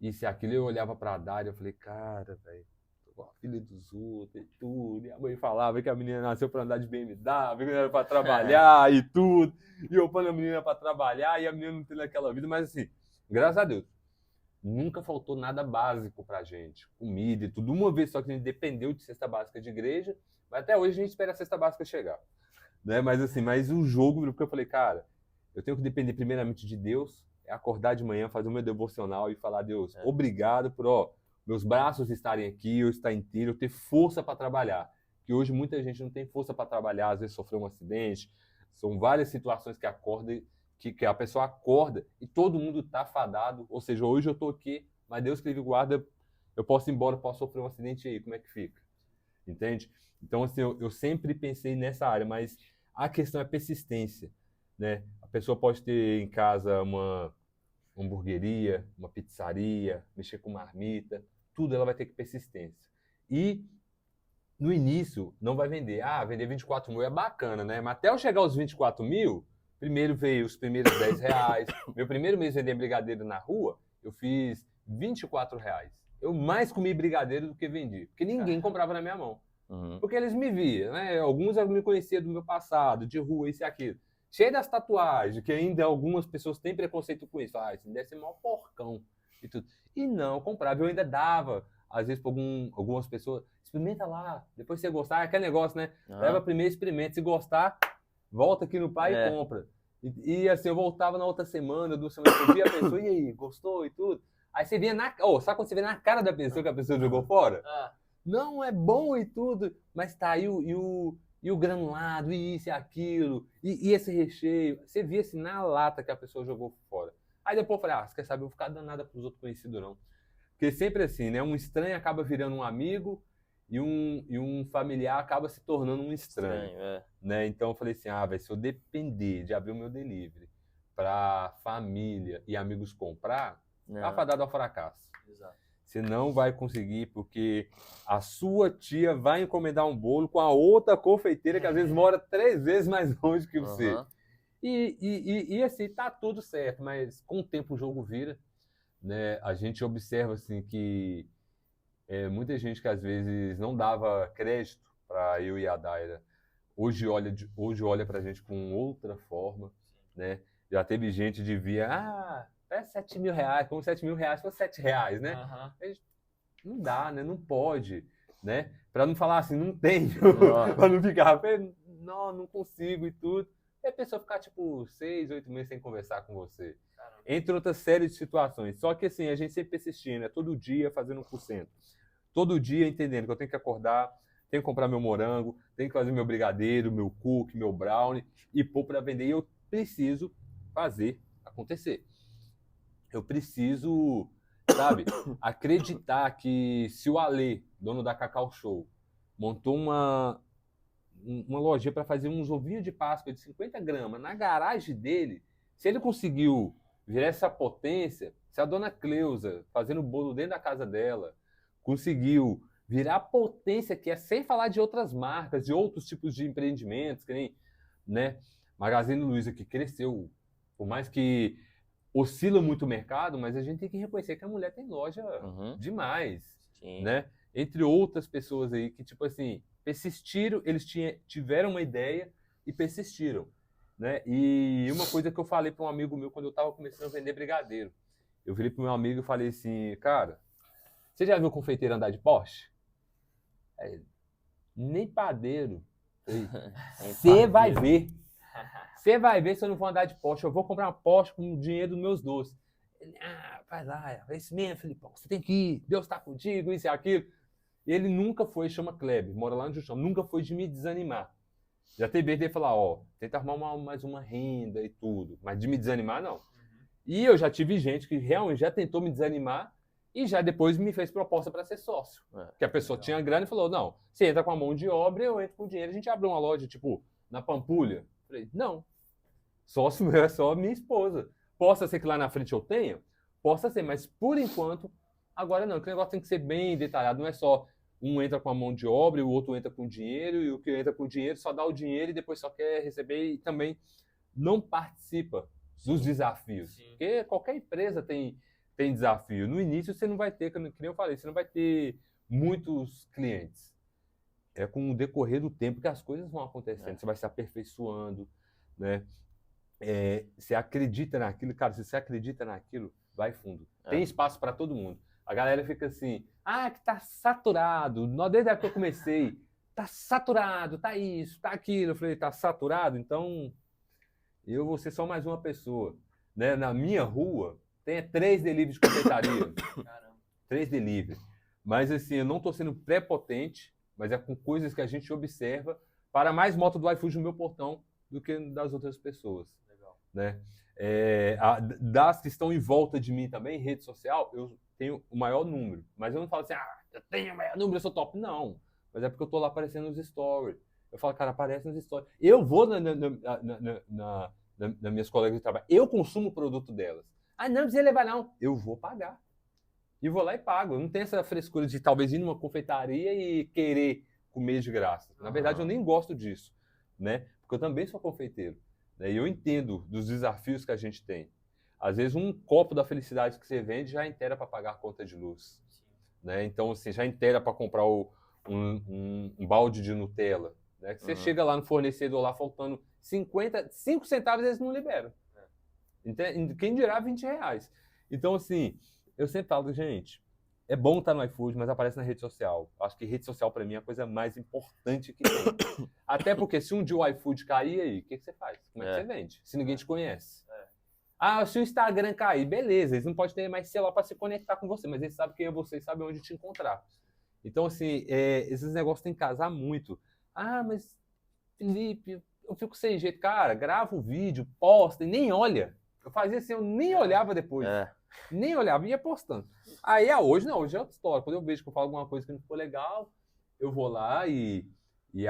Isso e aquilo, eu olhava para a Dária e eu falei, cara, velho, a filha dos outros e tudo. E a mãe falava que a menina nasceu para andar de BMW, que não era para trabalhar e tudo. E eu pondo a menina para trabalhar e a menina não tendo aquela vida. Mas assim, graças a Deus, nunca faltou nada básico pra gente. Comida e tudo. Uma vez só que a gente dependeu de cesta básica de igreja, mas até hoje a gente espera a cesta básica chegar. Né? Mas assim, o jogo, porque eu falei, cara, eu tenho que depender primeiramente de Deus, acordar de manhã, fazer o meu devocional e falar, Deus, obrigado por, meus braços estarem aqui, eu estar inteiro, eu ter força para trabalhar. Que hoje muita gente não tem força para trabalhar, às vezes sofreu um acidente, são várias situações que que a pessoa acorda e todo mundo está fadado, ou seja, hoje eu estou aqui, mas Deus que livre guarda, eu posso ir embora, posso sofrer um acidente aí, como é que fica? Entende? Então, assim, eu sempre pensei nessa área, mas a questão é persistência, né? A pessoa pode ter em casa uma hamburgueria, uma pizzaria, mexer com marmita, tudo ela vai ter que persistência. E no início não vai vender. Vender 24 mil é bacana, né? Mas até eu chegar aos 24 mil, primeiro veio os primeiros 10 reais. Meu primeiro mês vendendo brigadeiro na rua, eu fiz 24 reais. Eu mais comi brigadeiro do que vendi, porque ninguém comprava na minha mão. Porque eles me viam, né? Alguns me conheciam do meu passado, de rua, isso e aquilo. cheio das tatuagens, que ainda algumas pessoas têm preconceito com isso. Ah, isso deve ser mó porcão e tudo. E não, eu comprava, eu ainda dava, às vezes, para algumas pessoas, experimenta lá, depois se você gostar, é aquele negócio, né? Leva primeiro, experimenta, se gostar, volta aqui no pai e compra. E assim, eu voltava na outra semana, 2 semanas, eu via a pessoa, e aí, gostou e tudo? Aí você via sabe quando você vê na cara da pessoa que a pessoa jogou fora? Não, é bom e tudo, mas tá, e o granulado, e isso e aquilo, e esse recheio. Você via assim na lata que a pessoa jogou fora. Aí depois eu falei, você quer saber, eu vou ficar danada pros outros conhecidos não. Porque sempre assim, né? Um estranho acaba virando um amigo e um familiar acaba se tornando um estranho. Né? Então eu falei assim, se eu depender de abrir o meu delivery para família e amigos comprar, tá fadado ao fracasso. Exato. Você não vai conseguir, porque a sua tia vai encomendar um bolo com a outra confeiteira que às vezes mora 3 vezes mais longe que você. E assim, tá tudo certo, mas com o tempo o jogo vira. Né? A gente observa assim, que muita gente que às vezes não dava crédito para eu e a Daira, hoje olha pra gente com outra forma. Né? Já teve gente de via, é 7 mil reais, como 7 mil reais fosse 7 reais, né? Não dá, né? Não pode, né? Para não falar assim, não tenho, para não ficar, não consigo e tudo. E a pessoa ficar, tipo, 6, 8 meses sem conversar com você. Caramba. Entre outras séries de situações. Só que, assim, a gente sempre persistindo, todo dia fazendo 1%. Todo dia entendendo que eu tenho que acordar, tenho que comprar meu morango, tenho que fazer meu brigadeiro, meu cookie, meu brownie e pôr para vender. E eu preciso fazer acontecer. Eu preciso, sabe, acreditar que se o Alê, dono da Cacau Show, montou uma lojinha para fazer uns ovinhos de Páscoa de 50 gramas na garagem dele, se ele conseguiu virar essa potência, se a dona Cleusa, fazendo bolo dentro da casa dela, conseguiu virar a potência que é, sem falar de outras marcas, de outros tipos de empreendimentos, que nem, né, Magazine Luiza, que cresceu, por mais que oscila muito o mercado, mas a gente tem que reconhecer que a mulher tem loja demais, né? Entre outras pessoas aí que, tipo assim, persistiram, eles tiveram uma ideia e persistiram, né? E uma coisa que eu falei para um amigo meu quando eu estava começando a vender brigadeiro, eu virei pro meu amigo e falei assim, cara, você já viu o confeiteiro andar de Porsche? Nem padeiro. Você vai ver. Você vai ver se eu não vou andar de Porsche. Eu vou comprar uma Porsche com o dinheiro dos meus doces. Ele, vai lá, é isso mesmo, Felipão. Você tem que ir, Deus está contigo, isso e aquilo. Ele nunca foi, chama Kleber, mora lá no Justão, nunca foi de me desanimar. Já teve vez dele falar, tenta arrumar mais uma renda e tudo, mas de me desanimar, não. E eu já tive gente que realmente já tentou me desanimar e já depois me fez proposta para ser sócio. Que a pessoa tinha grana e falou, não, você entra com a mão de obra, eu entro com o dinheiro, a gente abre uma loja, tipo, na Pampulha. Falei, não, sócio meu é só minha esposa. Possa ser que lá na frente eu tenha? Possa ser, mas por enquanto, agora não. Que o negócio tem que ser bem detalhado. Não é só um entra com a mão de obra e o outro entra com dinheiro, e o que entra com dinheiro só dá o dinheiro e depois só quer receber e também não participa dos desafios. Porque qualquer empresa tem desafio. No início você não vai ter, que nem eu falei, você não vai ter muitos clientes. É com o decorrer do tempo que as coisas vão acontecendo. Você vai se aperfeiçoando, né? Você acredita naquilo, cara, se você acredita naquilo, vai fundo. Tem espaço para todo mundo. A galera fica assim, que tá saturado. Desde a época que eu comecei, tá saturado, tá isso, tá aquilo. Eu falei, tá saturado? Então eu vou ser só mais uma pessoa. Né? Na minha rua, tem 3 deliveries de confeitaria. 3 deliveries. Mas assim, eu não tô sendo prepotente, mas é com coisas que a gente observa para mais moto do iFood no meu portão do que das outras pessoas. Legal. Né? Das que estão em volta de mim também, em rede social, eu tenho o maior número. Mas eu não falo assim, eu tenho o maior número, eu sou top. Não. Mas é porque eu tô lá aparecendo nos stories. Eu falo, cara, aparece nos stories. Eu vou nas minhas colegas de trabalho. Eu consumo o produto delas. Não precisa levar não. Eu vou pagar. E vou lá e pago. Eu não tenho essa frescura de talvez ir numa confeitaria e querer comer de graça. Na verdade, eu nem gosto disso, né? Porque eu também sou confeiteiro. Né? E eu entendo dos desafios que a gente tem. Às vezes, um copo da felicidade que você vende já inteira para pagar a conta de luz. Né? Então, assim, já inteira para comprar um balde de Nutella. Né? Que você chega lá no fornecedor, lá faltando 5 centavos eles não liberam. Quem dirá R$20. Então, assim, eu sempre falo, gente, é bom estar no iFood, mas aparece na rede social. Eu acho que rede social, para mim, é a coisa mais importante que tem. Até porque se um dia o iFood cair aí, o que você faz? Como é que você vende? Se ninguém te conhece. Ah, se o Instagram cair, beleza, eles não podem ter mais celular para se conectar com você, mas eles sabem quem é você e sabem onde te encontrar. Então, assim, esses negócios têm que casar muito. Ah, mas, Felipe, eu fico sem jeito. Cara, grava o vídeo, posta e nem olha. Eu fazia assim, eu nem olhava depois. Nem olhava, ia postando. Aí, hoje não, hoje é outra história. Quando eu vejo que eu falo alguma coisa que não ficou legal, eu vou lá e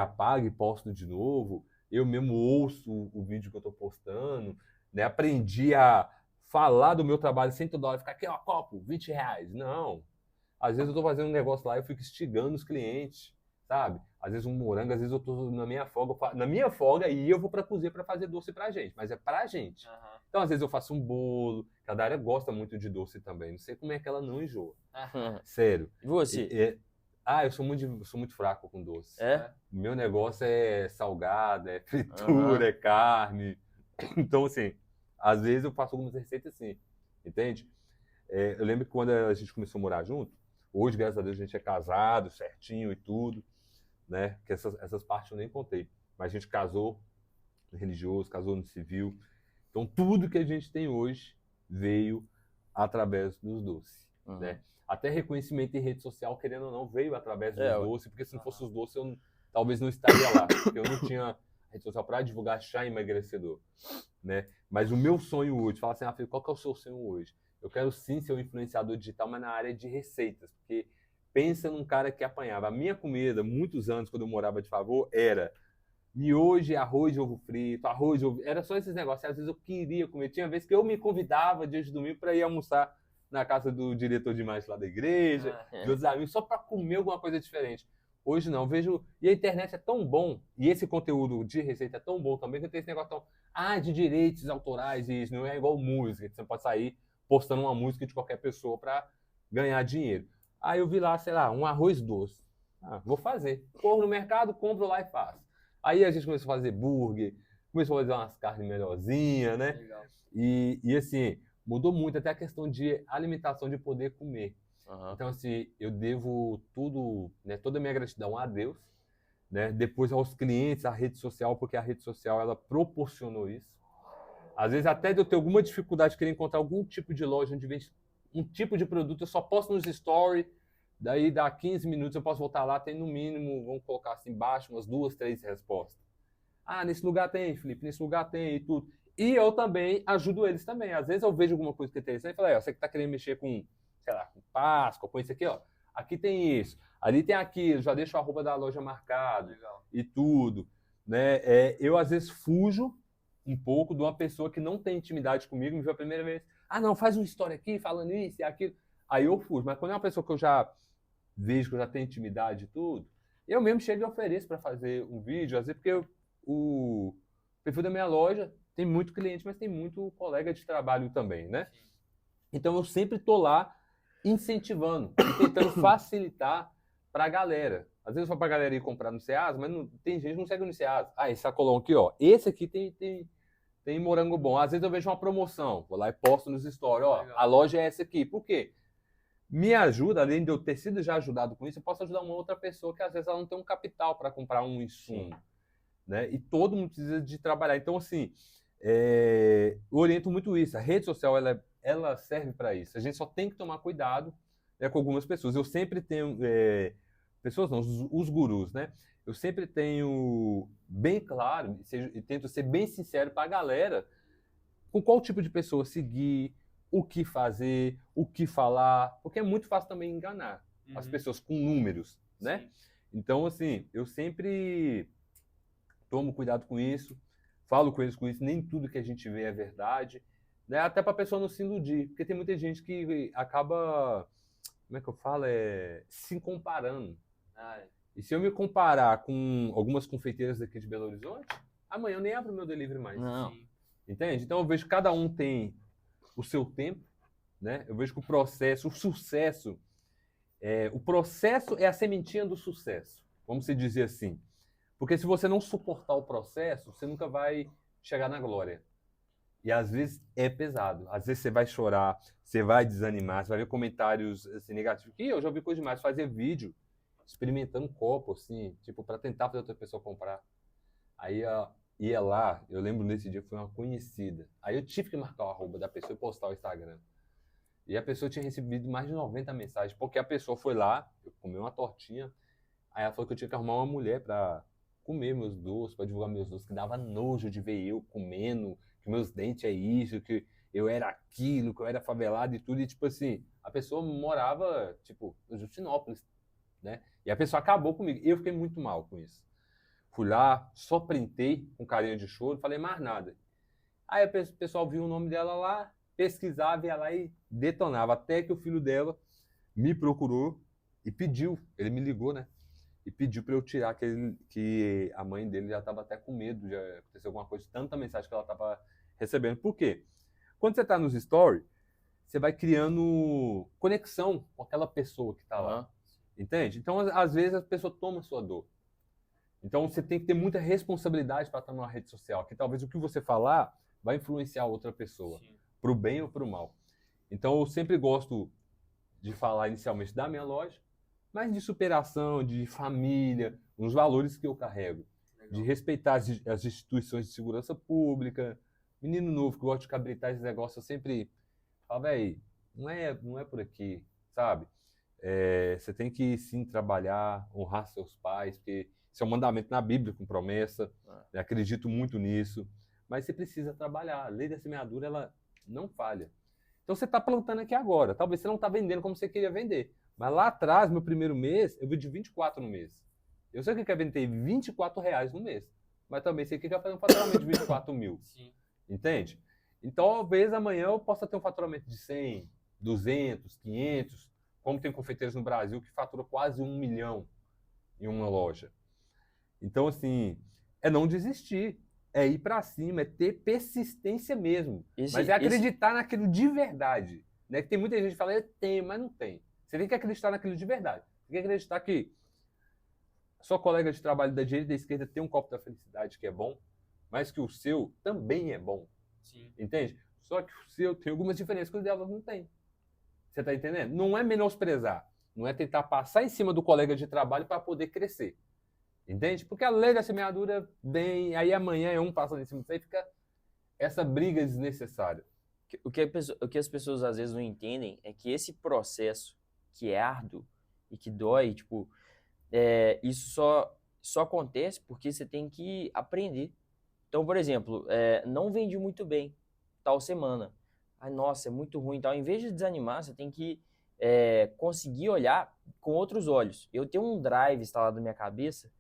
apago e posto de novo. Eu mesmo ouço o vídeo que eu tô postando, né? Aprendi a falar do meu trabalho sem toda hora ficar aqui, ó, copo, R$20. Não. Às vezes eu tô fazendo um negócio lá e eu fico instigando os clientes, sabe? Às vezes um morango, às vezes eu tô na minha folga e eu vou pra cozinha pra fazer doce pra gente, mas é pra gente. Então, às vezes eu faço um bolo, que a Dária gosta muito de doce também. Não sei como é que ela não enjoa. Sério. E você? Eu sou muito fraco com doce. O meu negócio é salgado, é fritura, é carne. Então, assim, às vezes eu faço algumas receitas assim, entende? Eu lembro que quando a gente começou a morar junto, hoje, graças a Deus, a gente é casado, certinho e tudo, né? Que essas partes eu nem contei. Mas a gente casou no religioso, casou no civil. Então, tudo que a gente tem hoje veio através dos doces, né? Até reconhecimento em rede social, querendo ou não, veio através dos doces, porque se não fosse os doces, eu talvez não estaria lá, porque eu não tinha rede social para divulgar chá emagrecedor, né? Mas o meu sonho hoje, fala assim, Felipe, qual que é o seu sonho hoje? Eu quero sim ser um influenciador digital, mas na área de receitas, porque pensa num cara que apanhava. A minha comida, muitos anos, quando eu morava de favor, era miojo, arroz de ovo frito, arroz de ovo... Era só esses negócios. Às vezes eu queria comer. Tinha vezes que eu me convidava dia de domingo para ir almoçar na casa do diretor de imagem lá da igreja, de outros amigos, só para comer alguma coisa diferente. Hoje não, vejo... E a internet é tão bom, e esse conteúdo de receita é tão bom também, que tem esse negócio tão... de direitos autorais, e isso não é igual música, que você pode sair postando uma música de qualquer pessoa para ganhar dinheiro. Aí eu vi lá, sei lá, um arroz doce. Vou fazer. Corro no mercado, compro lá e faço. Aí a gente começou a fazer burger, começou a fazer umas carnes melhorzinhas, né? Legal. E assim, mudou muito até a questão de alimentação, de poder comer. Então, assim, eu devo tudo, né, toda a minha gratidão a Deus, né? Depois aos clientes, à rede social, porque a rede social, ela proporcionou isso. Às vezes, até de eu ter alguma dificuldade de querer encontrar algum tipo de loja onde vende um tipo de produto, eu só posto nos stories, daí dá 15 minutos eu posso voltar lá, tem no mínimo, vamos colocar assim embaixo, umas 2, 3 respostas. Nesse lugar tem, Felipe, nesse lugar tem e tudo. E eu também ajudo eles também. Às vezes eu vejo alguma coisa que é interessante e falo, você que está querendo mexer com, sei lá, com Páscoa, põe isso aqui, ó. Aqui tem isso, ali tem aquilo, já deixo a roupa da loja marcada e tudo. Né? Eu às vezes fujo um pouco de uma pessoa que não tem intimidade comigo, me viu a primeira vez. Não, faz uma história aqui falando isso e aquilo. Aí eu fujo. Mas quando é uma pessoa que eu já vejo que eu já tenho intimidade e tudo, eu mesmo chego e ofereço para fazer um vídeo, às vezes porque o perfil da minha loja tem muito cliente, mas tem muito colega de trabalho também, né? Então eu sempre tô lá incentivando e tentando facilitar para a galera. Às vezes eu falo para a galera ir comprar no Ceasa, mas tem gente que não segue no Ceasa. Esse sacolão aqui, ó, esse aqui tem morango bom. Às vezes eu vejo uma promoção, vou lá e posto nos stories, ó, a loja é essa aqui. Por quê? Me ajuda, além de eu ter sido já ajudado com isso, eu posso ajudar uma outra pessoa que às vezes ela não tem um capital para comprar um insumo, né? E todo mundo precisa de trabalhar. Então, assim, eu oriento muito isso. A rede social, ela serve para isso. A gente só tem que tomar cuidado, né, com algumas pessoas. Eu sempre tenho... pessoas não, os gurus, né? Eu sempre tenho bem claro e tento ser bem sincero para a galera com qual tipo de pessoa seguir, o que fazer, o que falar, porque é muito fácil também enganar as pessoas com números, né? Então, assim, eu sempre tomo cuidado com isso, falo com eles com isso, nem tudo que a gente vê é verdade, né? Até para a pessoa não se iludir, porque tem muita gente que acaba, como é que eu falo, se comparando. E se eu me comparar com algumas confeiteiras daqui de Belo Horizonte, amanhã eu nem abro meu delivery mais. Não. Entende? Então eu vejo que cada um tem o seu tempo, né? Eu vejo que o processo, o sucesso, o processo é a sementinha do sucesso, vamos dizer assim. Porque se você não suportar o processo, você nunca vai chegar na glória. E às vezes é pesado. Às vezes você vai chorar, você vai desanimar, você vai ver comentários assim, negativos. E eu já ouvi coisa demais, fazer vídeo experimentando copo, assim, tipo, para tentar fazer outra pessoa comprar. Aí ia lá, eu lembro nesse dia, foi uma conhecida. Aí eu tive que marcar o arroba da pessoa e postar o Instagram. E a pessoa tinha recebido mais de 90 mensagens, porque a pessoa foi lá, eu comi uma tortinha, aí ela falou que eu tinha que arrumar uma mulher pra comer meus doces, pra divulgar meus doces, que dava nojo de ver eu comendo, que meus dentes é isso, que eu era aquilo, que eu era favelado e tudo. E tipo assim, a pessoa morava, tipo, no Justinópolis, né? E a pessoa acabou comigo. Eu fiquei muito mal com isso. Fui lá, só printei com carinha de choro, falei mais nada. Aí o pessoal viu o nome dela lá, pesquisava, ia lá e detonava. Até que o filho dela me procurou e pediu, ele me ligou, né? E pediu para eu tirar que a mãe dele já estava até com medo de acontecer alguma coisa, tanta mensagem que ela estava recebendo. Por quê? Quando você está nos stories, você vai criando conexão com aquela pessoa que está lá. Entende? Então, às vezes, a pessoa toma a sua dor. Então, você tem que ter muita responsabilidade para estar numa rede social, que talvez o que você falar vai influenciar outra pessoa, para o bem ou para o mal. Então, eu sempre gosto de falar inicialmente da minha loja, mas de superação, de família, uns valores que eu carrego. Legal. De respeitar as instituições de segurança pública. Menino novo que gosta de cabritar esse negócio, eu sempre falo, velho, não é por aqui, sabe? Você tem que sim trabalhar, honrar seus pais, porque isso é um mandamento na Bíblia com promessa, eu acredito muito nisso, mas você precisa trabalhar. A lei da semeadura, ela não falha. Então você está plantando aqui agora, talvez você não está vendendo como você queria vender, mas lá atrás, meu primeiro mês, eu vendi 24 no mês. Eu sei que quer vender R$24 no mês, mas também sei que quer fazer um faturamento de 24 mil. Sim. Entende? Então, talvez amanhã eu possa ter um faturamento de 100, 200, 500, como tem confeiteiros no Brasil que fatura quase 1 milhão em uma loja. Então, assim, é não desistir, é ir para cima, é ter persistência mesmo. Mas é acreditar naquilo de verdade. Né? Que tem muita gente que fala, eu tenho, mas não tem. Você tem que acreditar naquilo de verdade. Você tem que acreditar que sua colega de trabalho da direita e da esquerda tem um copo da felicidade que é bom, mas que o seu também é bom. Sim. Entende? Só que o seu tem algumas diferenças que os delas não têm. Você está entendendo? Não é menosprezar. Não é tentar passar em cima do colega de trabalho para poder crescer. Entende? Porque a lei da semeadura vem, aí amanhã é um passando em cima disso, aí fica essa briga desnecessária. O que as pessoas às vezes não entendem é que esse processo que é árduo e que dói, tipo, isso só acontece porque você tem que aprender. Então, por exemplo, não vendi muito bem tal semana. Ai, nossa, é muito ruim. Então, ao invés de desanimar, você tem que conseguir olhar com outros olhos. Eu tenho um drive instalado na minha cabeça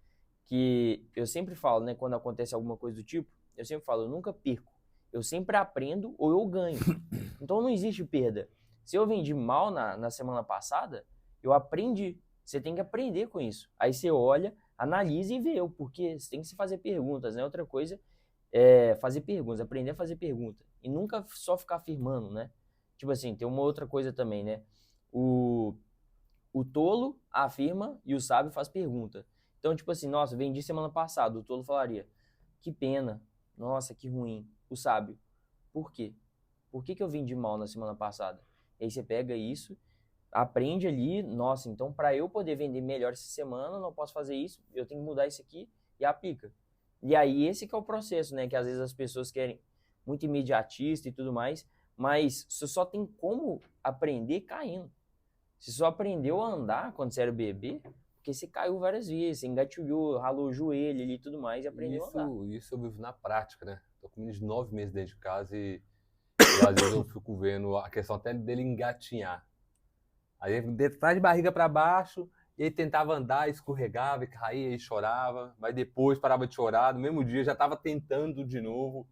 que eu sempre falo, né, quando acontece alguma coisa do tipo, eu sempre falo, eu nunca perco. Eu sempre aprendo ou eu ganho. Então, não existe perda. Se eu vendi mal na semana passada, eu aprendi. Você tem que aprender com isso. Aí você olha, analisa e vê o porquê. Você tem que se fazer perguntas, né? Outra coisa é fazer perguntas, aprender a fazer pergunta. E nunca só ficar afirmando, né? Tipo assim, tem uma outra coisa também, né? O tolo afirma e o sábio faz pergunta. Então, tipo assim, nossa, vendi semana passada. O tolo falaria, que pena. Nossa, que ruim. O sábio, por quê? Por que eu vendi mal na semana passada? E aí você pega isso, aprende ali, nossa, então para eu poder vender melhor essa semana, eu não posso fazer isso, eu tenho que mudar isso aqui e aplica. E aí esse que é o processo, né, que às vezes as pessoas querem muito imediatista e tudo mais, mas você só tem como aprender caindo. Você só aprendeu a andar quando você era bebê, porque você caiu várias vezes, você engatilhou, ralou o joelho ali e tudo mais e aprendeu a andar. Isso eu vivo na prática, né? Tô com menos de 9 meses dentro de casa e às vezes eu fico vendo a questão até dele engatinhar. Aí ele detrás de barriga para baixo, e ele tentava andar, escorregava, e caía e chorava, mas depois parava de chorar, no mesmo dia já estava tentando de novo.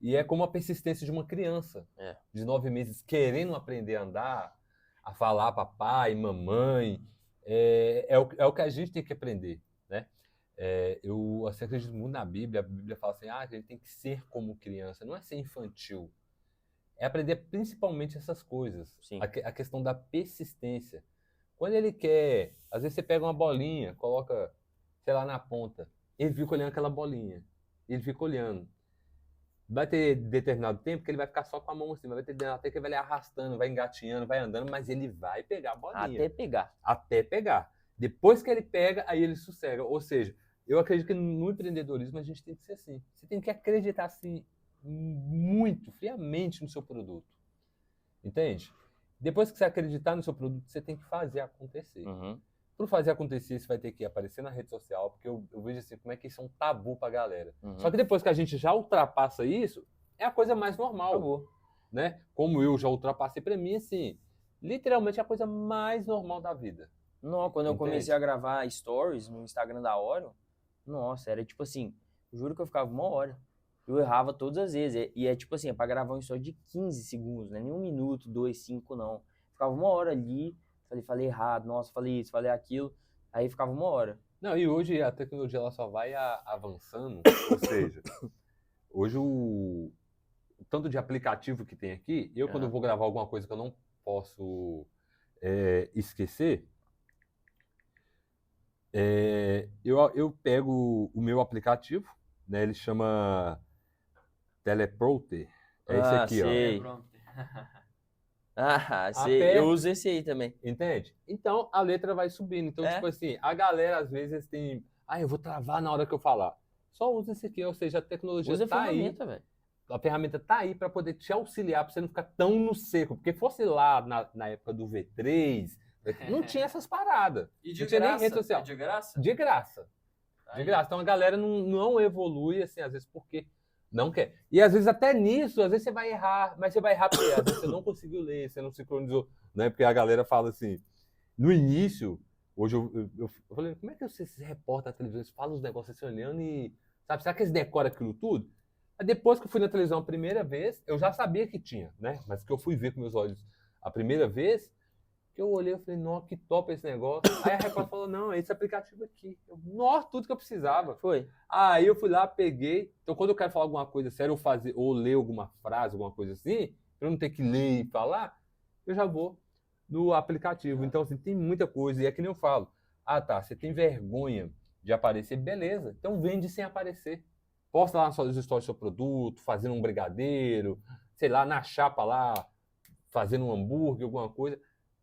E é como a persistência de uma criança de 9 meses querendo aprender a andar, a falar papai, mamãe. É o que a gente tem que aprender, né? Eu assim, acredito muito na Bíblia. A Bíblia fala assim, a gente tem que ser como criança, não é ser infantil. É aprender principalmente essas coisas. A questão da persistência. Quando ele quer, às vezes você pega uma bolinha, coloca, sei lá, na ponta. ele fica olhando aquela bolinha. Ele fica olhando. Vai ter determinado tempo que ele vai ficar só com a mão assim, vai ter determinado tempo que ele vai arrastando, vai engatinhando, vai andando, mas ele vai pegar a bolinha. Até pegar. Até pegar. Depois que ele pega, aí ele sossega. Ou seja, eu acredito que no empreendedorismo a gente tem que ser assim. Você tem que acreditar assim, muito, friamente no seu produto. Entende? Depois que você acreditar no seu produto, você tem que fazer acontecer. Uhum. Para fazer acontecer, você vai ter que aparecer na rede social, porque eu vejo assim, como é que isso é um tabu pra galera. Uhum. Só que depois que a gente já ultrapassa isso, é a coisa mais normal. Acabou. Né? Como eu já ultrapassei, pra mim, assim, literalmente é a coisa mais normal da vida. Não, quando eu Entende? comecei a gravar stories no Instagram da Orion, nossa, era tipo assim, eu juro que eu ficava 1 hora. Eu errava todas as vezes. E é tipo assim, é pra gravar um story de 15 segundos, não é nem 1 minuto, 2, 5, não. Ficava 1 hora ali, falei errado, nossa, falei isso, falei aquilo. Aí ficava 1 hora. Não, e hoje a tecnologia ela só vai avançando, ou seja, hoje o tanto de aplicativo que tem aqui, quando eu vou gravar alguma coisa que eu não posso esquecer, eu pego o meu aplicativo, né, ele chama Teleprompter, é esse aqui, sei. ó. Sei, Até- eu uso esse aí também. Entende? Então a letra vai subindo. Então, É. tipo assim, a galera às vezes tem. Eu vou travar na hora que eu falar. Só usa esse aqui, ou seja, a tecnologia Usa a tá aí. ferramenta, velho. A ferramenta tá aí para poder te auxiliar, para você não ficar tão no seco. Porque fosse lá na época do V3, não tinha essas paradas. E de Não tinha nem graça? rede social. É de graça? De graça. De Aí. graça. Então a galera não evolui, assim, às vezes porque não quer. E às vezes até nisso, às vezes você vai errar, mas você vai errar porque às vezes você não conseguiu ler, você não sincronizou, né? Porque a galera fala assim, no início, hoje eu falei, como é que você se reporta na televisão, você fala os negócios assim olhando e, sabe, será que eles decoram aquilo tudo? Aí depois que eu fui na televisão a primeira vez, eu já sabia que tinha, né? Mas que eu fui ver com meus olhos a primeira vez, que eu olhei e falei, nossa, que top esse negócio. Aí a repórter falou, não, é esse aplicativo aqui. Nossa, tudo que eu precisava. Foi. Aí eu fui lá, peguei. Então, quando eu quero falar alguma coisa séria, ou ler alguma frase, alguma coisa assim, pra eu não ter que ler e falar, eu já vou no aplicativo. Então, assim, tem muita coisa. E é que nem eu falo. Tá, você tem vergonha de aparecer, beleza. Então, vende sem aparecer. Posta lá nas suas stories do seu produto, fazendo um brigadeiro, sei lá, na chapa lá, fazendo um hambúrguer, alguma coisa.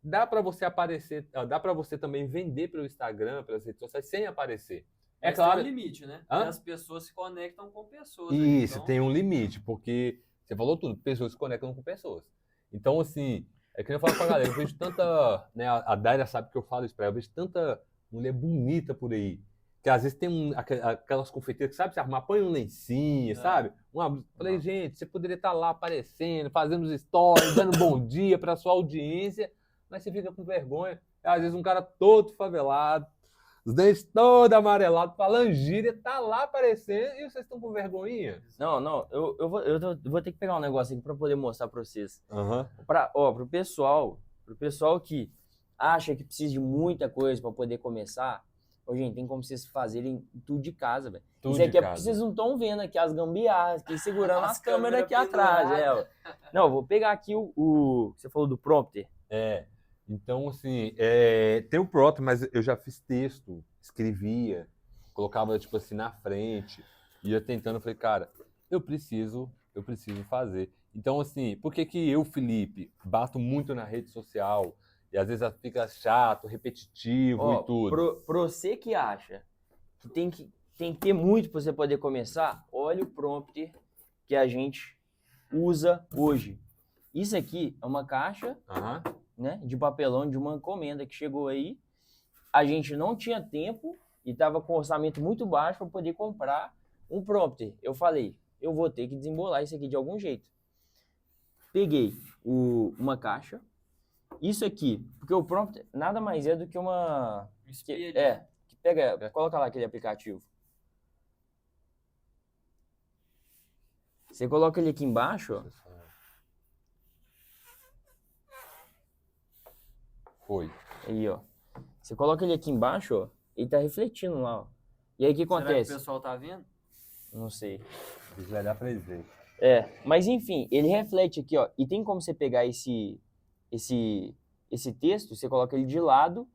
Dá para você aparecer, dá para você também vender pelo Instagram, pelas redes sociais, sem aparecer. É Mas claro. tem um limite, né? Hã? Porque as pessoas se conectam com pessoas. Isso, então... tem um limite, porque você falou tudo, pessoas se conectam com pessoas. Então, assim, é que eu falo pra galera, eu vejo tanta, né, a Daira sabe que eu falo isso pra ela, eu vejo tanta mulher bonita por aí, que às vezes tem aquelas confeiteiras que, sabe, se arrumar, põe um lencinho, sabe? Falei, gente, você poderia estar lá aparecendo, fazendo os stories, dando bom dia pra sua audiência, mas você fica com vergonha. Às vezes um cara todo favelado, os dentes todos amarelados, falando gíria, tá lá aparecendo e vocês estão com vergonhinha? Não, eu vou ter que pegar um negócio aqui pra poder mostrar pra vocês. Aham. Pro pessoal que acha que precisa de muita coisa pra poder começar, gente, tem como vocês fazerem tudo de casa, velho. Isso aqui é porque vocês não estão vendo aqui as gambiarras, aqui segurando as câmeras aqui atrás. Não, vou pegar aqui o que você falou do prompter. Então, assim, tem o prompter, mas eu já fiz texto, escrevia, colocava, tipo assim, na frente, ia tentando, falei, cara, eu preciso fazer. Então, assim, por que eu, Felipe, bato muito na rede social e às vezes fica chato, repetitivo e tudo? Pra você que acha que tem que ter muito pra você poder começar, olha o prompter que a gente usa hoje. Isso aqui é uma caixa... né, de papelão de uma encomenda que chegou aí. A gente não tinha tempo e estava com orçamento muito baixo para poder comprar um prompter. Eu falei, eu vou ter que desembolar isso aqui de algum jeito. Peguei uma caixa. Isso aqui, porque o prompter nada mais é do que uma... Coloca lá aquele aplicativo. Você coloca ele aqui embaixo, ó. Foi. Aí, ó. Você coloca ele aqui embaixo, ó. Ele tá refletindo lá, ó. E aí o que acontece? Será que o pessoal tá vendo? Não sei. Isso vai dar pra eles verem. Mas enfim, ele reflete aqui, ó. E tem como você pegar esse texto, você coloca ele de lado.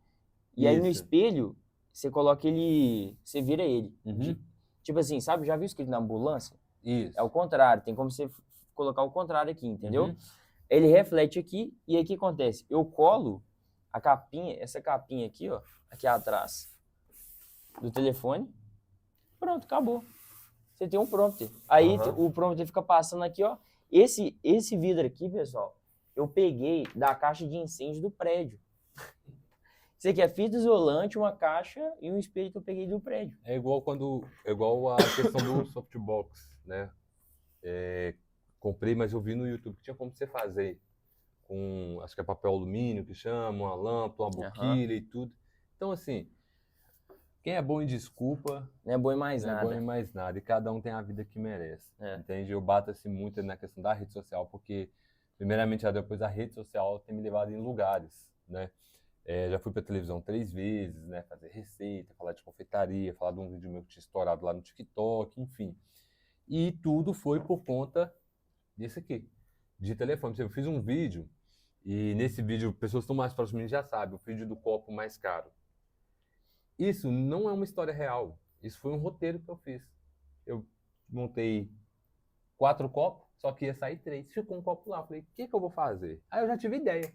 E aí no espelho, você coloca ele... Você vira ele. Tipo assim, sabe? Já viu escrito na ambulância? Isso. É o contrário, tem como você colocar o contrário aqui, entendeu? Uhum. Ele reflete aqui, e aí o que acontece? Eu colo a capinha, essa capinha aqui, ó, aqui atrás do telefone, pronto, acabou. Você tem um prompter. Aí o prompter fica passando aqui, ó. Esse vidro aqui, pessoal, eu peguei da caixa de incêndio do prédio. Isso aqui é fita isolante, uma caixa e um espelho que eu peguei do prédio. É igual a questão do softbox, né? Comprei, mas eu vi no YouTube que tinha como você fazer com, acho que é papel alumínio que chama, uma lâmpada, uma boquilha e tudo. Então, assim, quem é bom em desculpa... Não é bom em mais não nada. é bom em mais nada. E cada um tem a vida que merece. Entende? Eu bato assim muito na questão da rede social, porque, primeiramente, já depois a rede social tem me levado em lugares, né? Já fui pra televisão 3 vezes, né? Fazer receita, falar de confeitaria, falar de um vídeo meu que tinha estourado lá no TikTok, enfim. E tudo foi por conta desse aqui, de telefone. Eu fiz um vídeo, e nesse vídeo, pessoas que estão mais próximas de mim já sabem, o vídeo do copo mais caro. Isso não é uma história real. Isso foi um roteiro que eu fiz. Eu montei 4 copos, só que ia sair 3. Ficou um copo lá. Eu falei, o que eu vou fazer? Aí eu já tive ideia.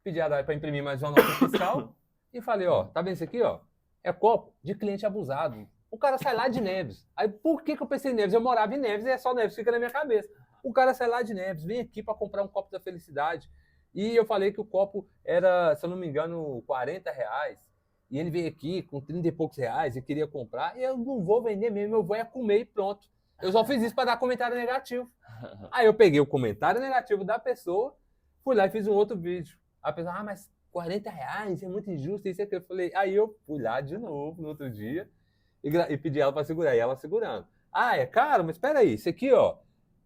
Pedi a Dai para imprimir mais uma nota fiscal e falei, ó, tá vendo isso aqui, ó? É copo de cliente abusado. O cara sai lá de Neves. Aí por que eu pensei em Neves? Eu morava em Neves e é só Neves, fica na minha cabeça. O cara sai lá de Neves, vem aqui para comprar um copo da felicidade. E eu falei que o copo era, se eu não me engano, R$40. E ele veio aqui com 30 e poucos reais e queria comprar. E eu não vou vender mesmo, eu vou comer e pronto. Eu só fiz isso para dar comentário negativo. Aí eu peguei o comentário negativo da pessoa, fui lá e fiz um outro vídeo. Aí a pessoa, mas R$40 é muito injusto, isso aqui. Eu falei, aí eu fui lá de novo no outro dia e pedi ela para segurar. E ela segurando. Ah, é caro? Mas espera aí, isso aqui, ó,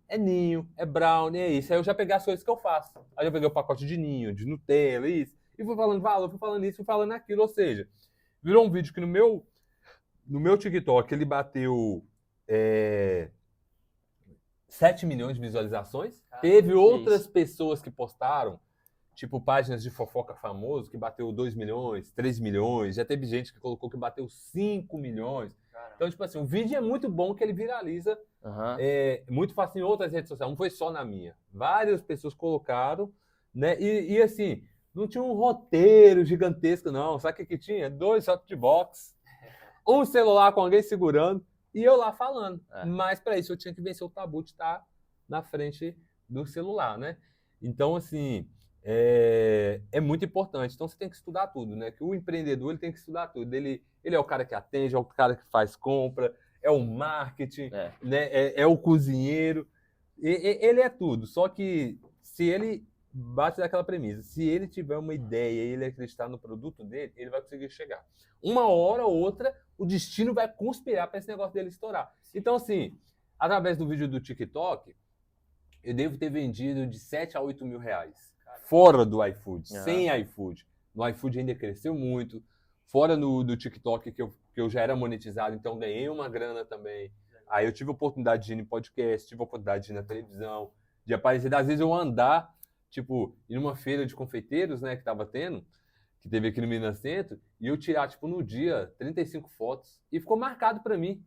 é ninho, é brownie, é isso. Aí eu já peguei as coisas que eu faço. Aí eu peguei o pacote de ninho, de Nutella, isso. E fui falando valor, fui falando isso, fui falando aquilo. Ou seja, virou um vídeo que no meu TikTok ele bateu 7 milhões de visualizações. Teve outras pessoas que postaram, tipo páginas de fofoca famoso, que bateu 2 milhões, 3 milhões. Já teve gente que colocou que bateu 5 milhões. Caramba. Então, tipo assim, o vídeo é muito bom que ele viraliza muito fácil em outras redes sociais. Não foi só na minha. Várias pessoas colocaram, né? E assim, não tinha um roteiro gigantesco, não. Sabe o que tinha? 2 softbox, um celular com alguém segurando e eu lá falando. Mas para isso eu tinha que vencer o tabu de estar na frente do celular, né? Então, assim, é muito importante. Então você tem que estudar tudo, né? Que o empreendedor ele tem que estudar tudo. Ele é o cara que atende, é o cara que faz compra, é o marketing, né? É o cozinheiro. Ele é tudo. Só que se ele bate daquela premissa, se ele tiver uma ideia e ele acreditar no produto dele, ele vai conseguir chegar. Uma hora ou outra, o destino vai conspirar para esse negócio dele estourar. Então, assim, através do vídeo do TikTok, eu devo ter vendido de 7 a 8 mil reais. Fora do iFood, sem iFood. No iFood ainda cresceu muito. Fora do TikTok, que eu já era monetizado, então ganhei uma grana também. Aí eu tive a oportunidade de ir em podcast, tive a oportunidade de ir na televisão, de aparecer. Às vezes eu andar, tipo, ir numa feira de confeiteiros, né, que tava tendo, que teve aqui no Minas Centro, e eu tirar, tipo, no dia, 35 fotos. E ficou marcado pra mim.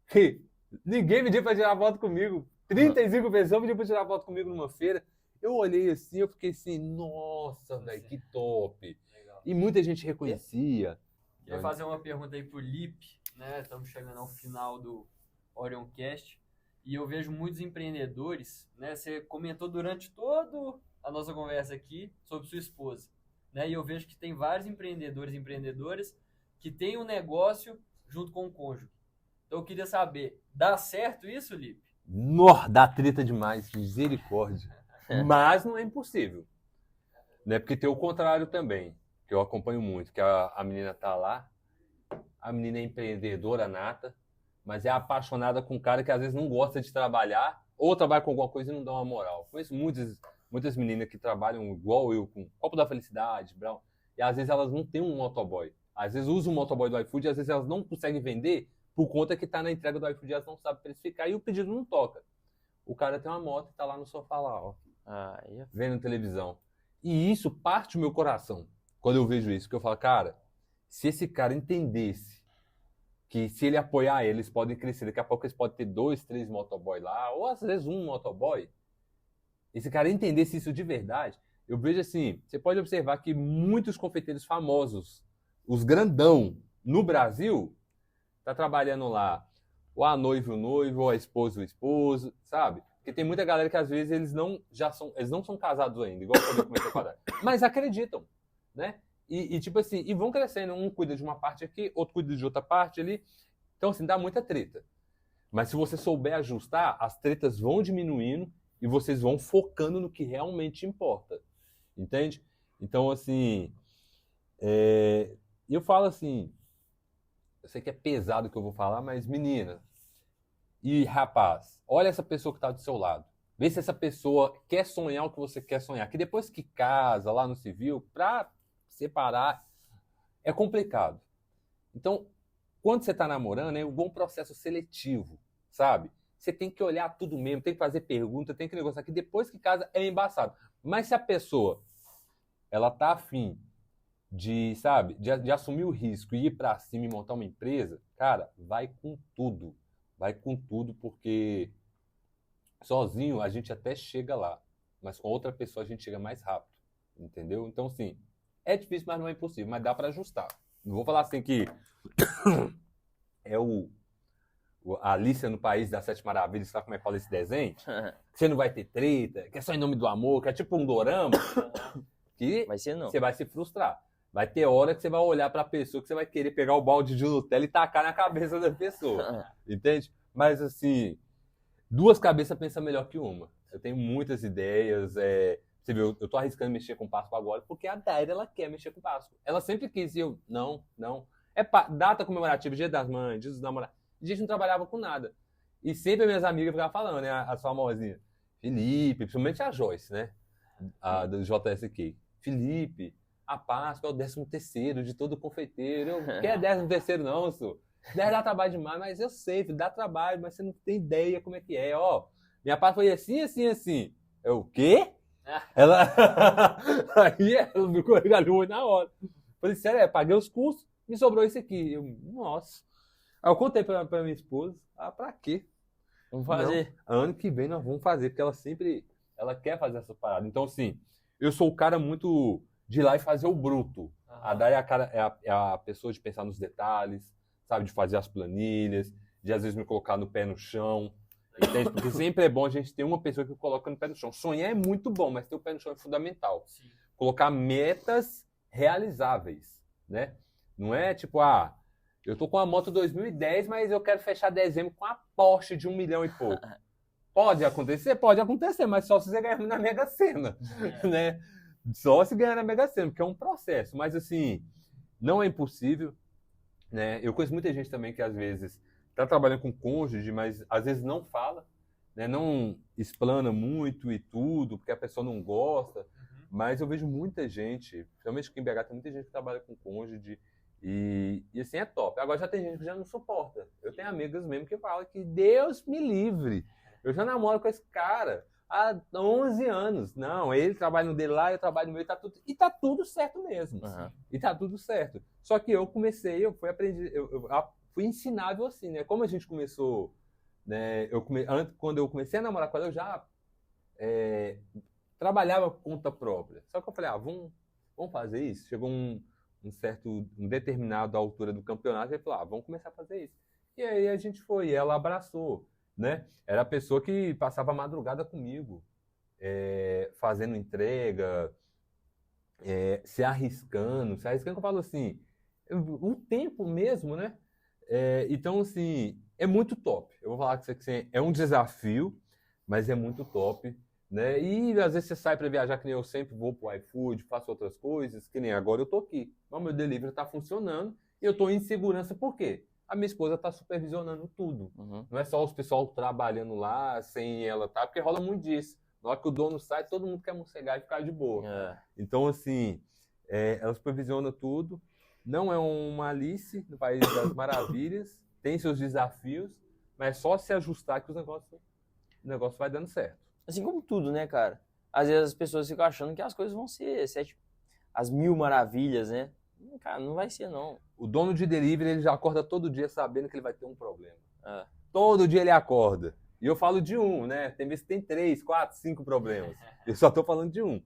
Que ninguém pediu pra tirar foto comigo. 35 pessoas pediram pra tirar foto comigo numa feira. Eu olhei assim, eu fiquei assim, nossa, velho, que top. Legal. E muita gente reconhecia. Queria fazer uma pergunta aí pro Lipe, né? Estamos chegando ao final do Orioncast. E eu vejo muitos empreendedores, né? Você comentou durante toda a nossa conversa aqui sobre sua esposa, né? E eu vejo que tem vários empreendedores e empreendedoras que têm um negócio junto com o cônjuge. Então eu queria saber, dá certo isso, Lipe? Dá treta demais, misericórdia. Mas não é impossível. Né? Porque tem o contrário também, que eu acompanho muito, que a menina tá lá, a menina é empreendedora nata, mas é apaixonada com um cara que às vezes não gosta de trabalhar, ou trabalha com alguma coisa e não dá uma moral. Conheço muitas meninas que trabalham igual eu, com Copo da Felicidade, Brown, e às vezes elas não têm um motoboy. Às vezes usam um motoboy do iFood e às vezes elas não conseguem vender por conta que está na entrega do iFood e elas não sabem precificar e o pedido não toca. O cara tem uma moto e está lá no sofá lá, ó, vendo televisão. E isso parte o meu coração quando eu vejo isso, que eu falo, cara, se esse cara entendesse que se ele apoiar eles podem crescer. Daqui a pouco eles podem ter 2, 3 motoboy lá, ou às vezes um motoboy. Esse cara entendesse isso de verdade, eu vejo assim, você pode observar que muitos confeiteiros famosos, os grandão no Brasil, tá trabalhando lá, ou a noiva o noivo, ou a esposa o esposo, sabe? Porque tem muita galera que às vezes eles não são casados ainda, igual quando eu comecei a falar, mas acreditam, né? E tipo assim, e vão crescendo, um cuida de uma parte aqui, outro cuida de outra parte ali. Então assim, dá muita treta. Mas se você souber ajustar, as tretas vão diminuindo e vocês vão focando no que realmente importa. Entende? Então assim, eu falo assim, eu sei que é pesado o que eu vou falar, mas menina e rapaz, olha essa pessoa que está do seu lado. Vê se essa pessoa quer sonhar o que você quer sonhar. Que depois que casa lá no civil, pra separar é complicado. Então, quando você está namorando, é um bom processo seletivo, sabe? Você tem que olhar tudo mesmo, tem que fazer pergunta, tem que negociar. Que depois que casa é embaçado. Mas se a pessoa ela tá afim de, sabe, de assumir o risco e ir para cima e montar uma empresa, cara, vai com tudo. Vai com tudo, porque sozinho a gente até chega lá, mas com outra pessoa a gente chega mais rápido, entendeu? Então, assim, é difícil, mas não é impossível, mas dá para ajustar. Não vou falar assim que é a Alice no País das Sete Maravilhas, sabe como é que fala esse desenho? Que você não vai ter treta, que é só em nome do amor, que é tipo um dorama, que Vai ser não. você vai se frustrar. Vai ter hora que você vai olhar para a pessoa que você vai querer pegar o balde de Nutella e tacar na cabeça da pessoa. Entende? Mas assim, duas cabeças pensam melhor que uma. Eu tenho muitas ideias. Você viu, eu tô arriscando mexer com Páscoa agora porque a Daira, ela quer mexer com Páscoa. Ela sempre quis e eu, não. É data comemorativa, Dia das Mães, Dia dos Namorados. A gente não trabalhava com nada. E sempre as minhas amigas ficavam falando, né? As famosinhas. Felipe, principalmente a Joyce, né? A do JSQ. Felipe, a Páscoa é o 13º de todo confeiteiro. Eu não quero 13º não, senhor. Dá trabalho demais, mas eu sei, dá trabalho, mas você não tem ideia como é que é. Ó, minha Páscoa foi assim, assim, assim. Eu, o quê? Ela... Aí ela me regalhou na hora. Falei, sério, paguei os custos, me sobrou isso aqui. Eu, nossa. Aí eu contei pra minha esposa, pra quê? Vamos fazer. Não, ano que vem nós vamos fazer, porque ela quer fazer essa parada. Então, assim, eu sou o cara muito de ir lá e fazer o bruto. A Day é a pessoa de pensar nos detalhes, sabe, de fazer as planilhas, de às vezes me colocar no pé no chão, entende? Porque sempre é bom a gente ter uma pessoa que coloca no pé no chão. Sonhar é muito bom, mas ter o pé no chão é fundamental. Sim. Colocar metas realizáveis, né? Não é tipo, eu tô com a moto 2010, mas eu quero fechar dezembro com a Porsche de 1 milhão e pouco. Pode acontecer, mas só se você ganhar na Mega Sena, né? Só se ganhar na Mega Sena, porque é um processo. Mas assim, não é impossível, né? Eu conheço muita gente também que às vezes está trabalhando com cônjuge, mas às vezes não fala, né? Não explana muito e tudo, porque a pessoa não gosta. Mas eu vejo muita gente, principalmente aqui em BH, tem muita gente que trabalha com cônjuge e assim é top. Agora já tem gente que já não suporta. Eu tenho amigas mesmo que falam que Deus me livre. Eu já namoro com esse cara há 11 anos. Não, ele trabalha no dele lá, eu trabalho no meu, e tá tudo certo mesmo. E tá tudo certo. Só que eu fui ensinável assim, né? Como a gente começou, né? Quando eu comecei a namorar com ela, eu já trabalhava por conta própria. Só que eu falei, vamos fazer isso? Chegou um determinado altura do campeonato, e ele falou, vamos começar a fazer isso. E aí a gente foi, e ela abraçou, né? Era a pessoa que passava a madrugada comigo, fazendo entrega, se arriscando que eu falo assim, o tempo mesmo, né? Então, assim, é muito top. Eu vou falar que é um desafio, mas é muito top, né? E às vezes você sai para viajar, que nem eu sempre vou pro iFood, faço outras coisas, que nem agora eu tô aqui. Mas meu delivery tá funcionando e eu tô em segurança, por quê? A minha esposa tá supervisionando tudo. Não é só os pessoal trabalhando lá sem ela, tá? Porque rola muito disso. Na hora que o dono sai, todo mundo quer mossegar e ficar de boa. Então, assim, ela supervisiona tudo. Não é uma Alice no País das Maravilhas. Tem seus desafios, mas é só se ajustar que o negócio vai dando certo. Assim como tudo, né, cara? Às vezes as pessoas ficam achando que as coisas vão ser tipo, as 1000 maravilhas, né? Cara, não vai ser, não. O dono de delivery, ele já acorda todo dia sabendo que ele vai ter um problema. É. Todo dia ele acorda. E eu falo de um, né? Tem vezes que tem 3, 4, 5 problemas. Eu só tô falando de um.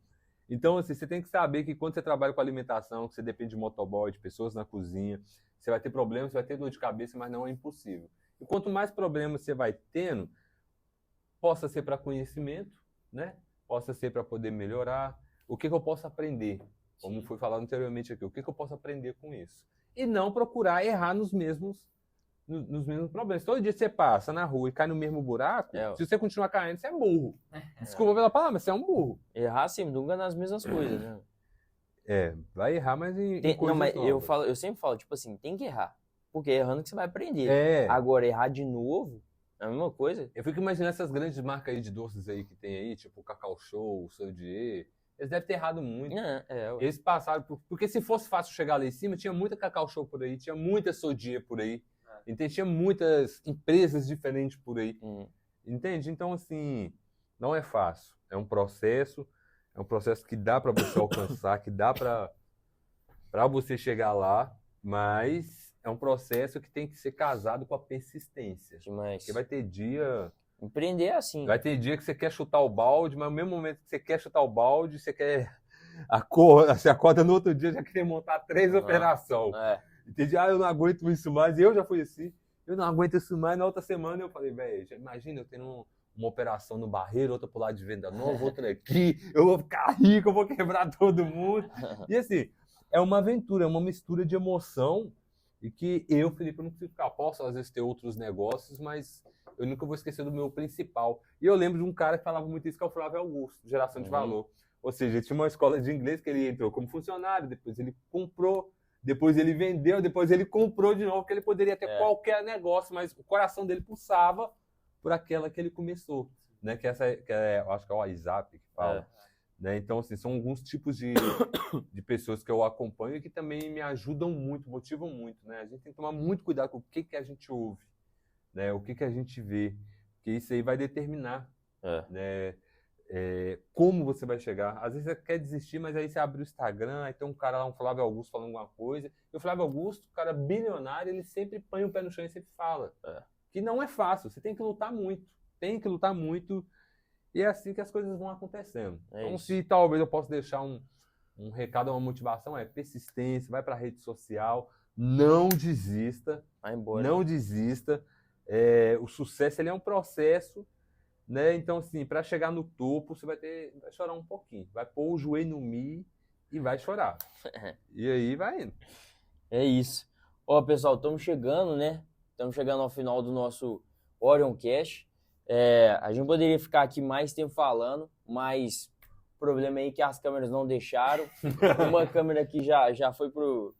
Então, assim, você tem que saber que quando você trabalha com alimentação, que você depende de motoboy, de pessoas na cozinha, você vai ter problemas, você vai ter dor de cabeça, mas não é impossível. E quanto mais problemas você vai tendo, possa ser para conhecimento, né? Possa ser para poder melhorar. O que eu posso aprender? Como foi falado anteriormente aqui, o que eu posso aprender com isso? E não procurar errar nos mesmos problemas. Todo dia você passa na rua e cai no mesmo buraco, se você continuar caindo, você é burro. Desculpa pela palavra, mas você é um burro. Errar sempre, nunca nas mesmas coisas, né? Vai errar, mas em coisas não, mas novas. eu sempre falo, tipo assim, tem que errar. Porque é errando que você vai aprender. Agora, errar de novo é a mesma coisa. Eu fico imaginando essas grandes marcas aí de doces aí que tem aí, tipo o Cacau Show, o Sodier. Eles devem ter errado muito. Eles passaram porque se fosse fácil chegar lá em cima, tinha muita Cacau Show por aí, tinha muita Sodier por aí. Entende? Tinha muitas empresas diferentes por aí. Entende? Então, assim, não é fácil. É um processo que dá para você alcançar, que dá para você chegar lá, mas é um processo que tem que ser casado com a persistência. Demais. Porque vai ter dia... Empreender é assim. Vai ter dia que você quer chutar o balde, mas no mesmo momento que você quer chutar o balde, você quer... Você acorda no outro dia já quer montar 3 operações. Entendi? Eu não aguento isso mais. E eu já fui assim. Eu não aguento isso mais. Na outra semana eu falei, velho, imagina eu tendo uma operação no Barreiro, outra pro lado de Venda Nova, outra aqui. Eu vou ficar rico, eu vou quebrar todo mundo. E assim, é uma aventura, é uma mistura de emoção. E que eu, Felipe, eu não preciso ficar. Posso às vezes ter outros negócios, mas eu nunca vou esquecer do meu principal. E eu lembro de um cara que falava muito isso, que é o Flávio Augusto, Geração de Valor. Ou seja, ele tinha uma escola de inglês que ele entrou como funcionário, depois ele comprou, depois ele vendeu, depois ele comprou de novo, que ele poderia ter qualquer negócio, mas o coração dele pulsava por aquela que ele começou, né? Que eu acho que é o WhatsApp que fala. Né? Então, assim, são alguns tipos de pessoas que eu acompanho e que também me ajudam muito, motivam muito, né? A gente tem que tomar muito cuidado com o que a gente ouve, né? O que a gente vê, porque isso aí vai determinar, né? Como você vai chegar. Às vezes você quer desistir, mas aí você abre o Instagram, aí tem um cara lá, um Flávio Augusto falando alguma coisa, e o Flávio Augusto, o cara bilionário, ele sempre põe o pé no chão e sempre fala que não é fácil, você tem que lutar muito, e é assim que as coisas vão acontecendo. Então, se talvez eu possa deixar um recado, uma motivação, persistência, vai para a rede social, não desista, vai embora. Não desista. O sucesso ele é um processo, né? Então, assim, para chegar no topo, você vai chorar um pouquinho. Vai pôr o joelho no mi e vai chorar. E aí vai indo. É isso. Ó, pessoal, estamos chegando, né? Estamos chegando ao final do nosso Orion Cash. A gente poderia ficar aqui mais tempo falando, mas o problema aí é que as câmeras não deixaram. Uma câmera aqui já foi pro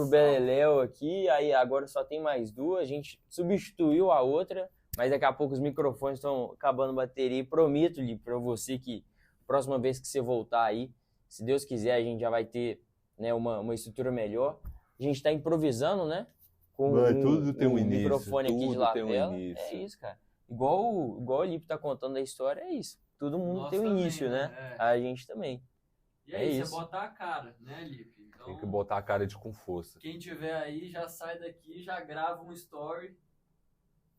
Beleléu aqui, aí agora só tem mais 2. A gente substituiu a outra. Mas daqui a pouco os microfones estão acabando a bateria. E prometo-lhe para você que próxima vez que você voltar aí, se Deus quiser, a gente já vai ter, né, uma estrutura melhor. A gente está improvisando, né? Com tudo tem um início, microfone aqui de lapela. É isso, cara. Igual o Lipe tá contando a história, é isso. Todo mundo tem um início, né? A gente também. E aí, você botar a cara, né, Lipe? Então, tem que botar a cara com força. Quem tiver aí, já sai daqui, já grava um story.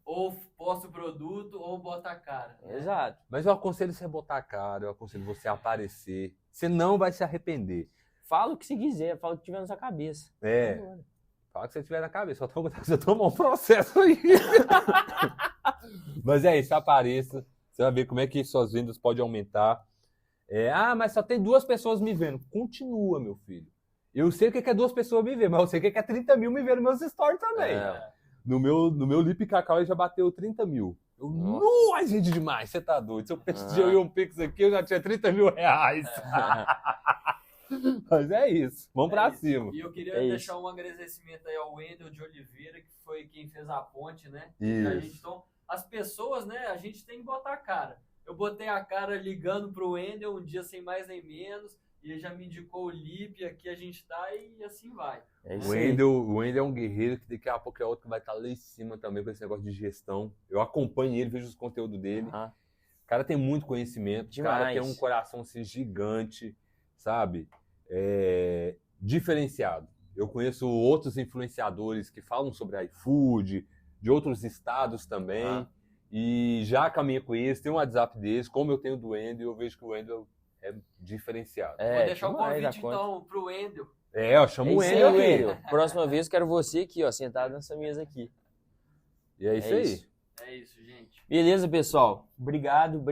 Ou posta o produto, ou bota a cara. Né? Exato. Mas eu aconselho você botar a cara, eu aconselho você aparecer. Você não vai se arrepender. Fala o que você quiser, fala o que tiver na sua cabeça. Fala o que você tiver na cabeça. Só toma um processo aí. Mas é isso, apareça. Você vai ver como é que suas vendas podem aumentar. Mas só tem 2 pessoas me vendo. Continua, meu filho. Eu sei o que é 2 pessoas me vendo, mas eu sei o que é 30 mil me vendo nos meus stories também. No meu Lipe Cacau ele já bateu 30 mil. Não, é gente demais, você tá doido. Se eu pedir um Pix aqui, eu já tinha 30 mil reais. Mas é isso, vamos pra cima. E eu queria deixar um agradecimento aí ao Wendel de Oliveira, que foi quem fez a ponte, né? Isso. As pessoas, né, a gente tem que botar a cara. Eu botei a cara ligando pro Wendel um dia sem mais nem menos, e ele já me indicou o Lipe, aqui a gente tá e assim vai. O Wendel é um guerreiro que daqui a pouco é outro que vai estar lá em cima também com esse negócio de gestão. Eu acompanho ele, vejo os conteúdos dele. O cara tem muito conhecimento, o cara tem um coração assim, gigante, sabe? diferenciado. Eu conheço outros influenciadores que falam sobre iFood, de outros estados também, e já caminhei com eles, tem um WhatsApp deles, como eu tenho do Wendel, eu vejo que o Wendel é diferenciado. Vou deixar o demais da convite, conta. então, pro Wendel. Eu chamo o É isso Wendel aí, aqui. Wendel. Próxima vez quero você aqui, ó, sentado nessa mesa aqui. E é isso aí. isso. É isso, gente. Beleza, pessoal. Obrigado,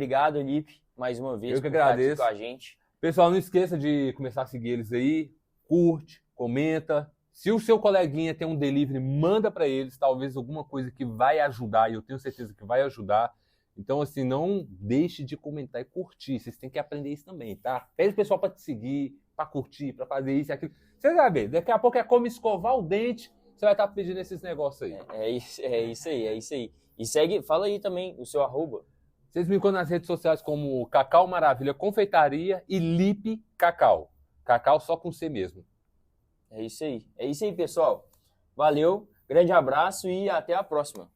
Lipe, mais uma vez Eu que por estar aqui agradeço. com a gente. Pessoal, não esqueça de começar a seguir eles aí, curte, comenta. Se o seu coleguinha tem um delivery, manda para eles, talvez alguma coisa que vai ajudar, e eu tenho certeza que vai ajudar. Então, assim, não deixe de comentar e curtir, vocês têm que aprender isso também, tá? Pede o pessoal para te seguir, para curtir, para fazer isso e aquilo. Você vai ver, daqui a pouco é como escovar o dente, você vai estar pedindo esses negócios aí. É isso aí. E segue, fala aí também o seu arroba. Vocês me encontram nas redes sociais como Cacau Maravilha Confeitaria e Lipe Cacau. Cacau só com C mesmo. É isso aí, pessoal. Valeu, grande abraço e até a próxima.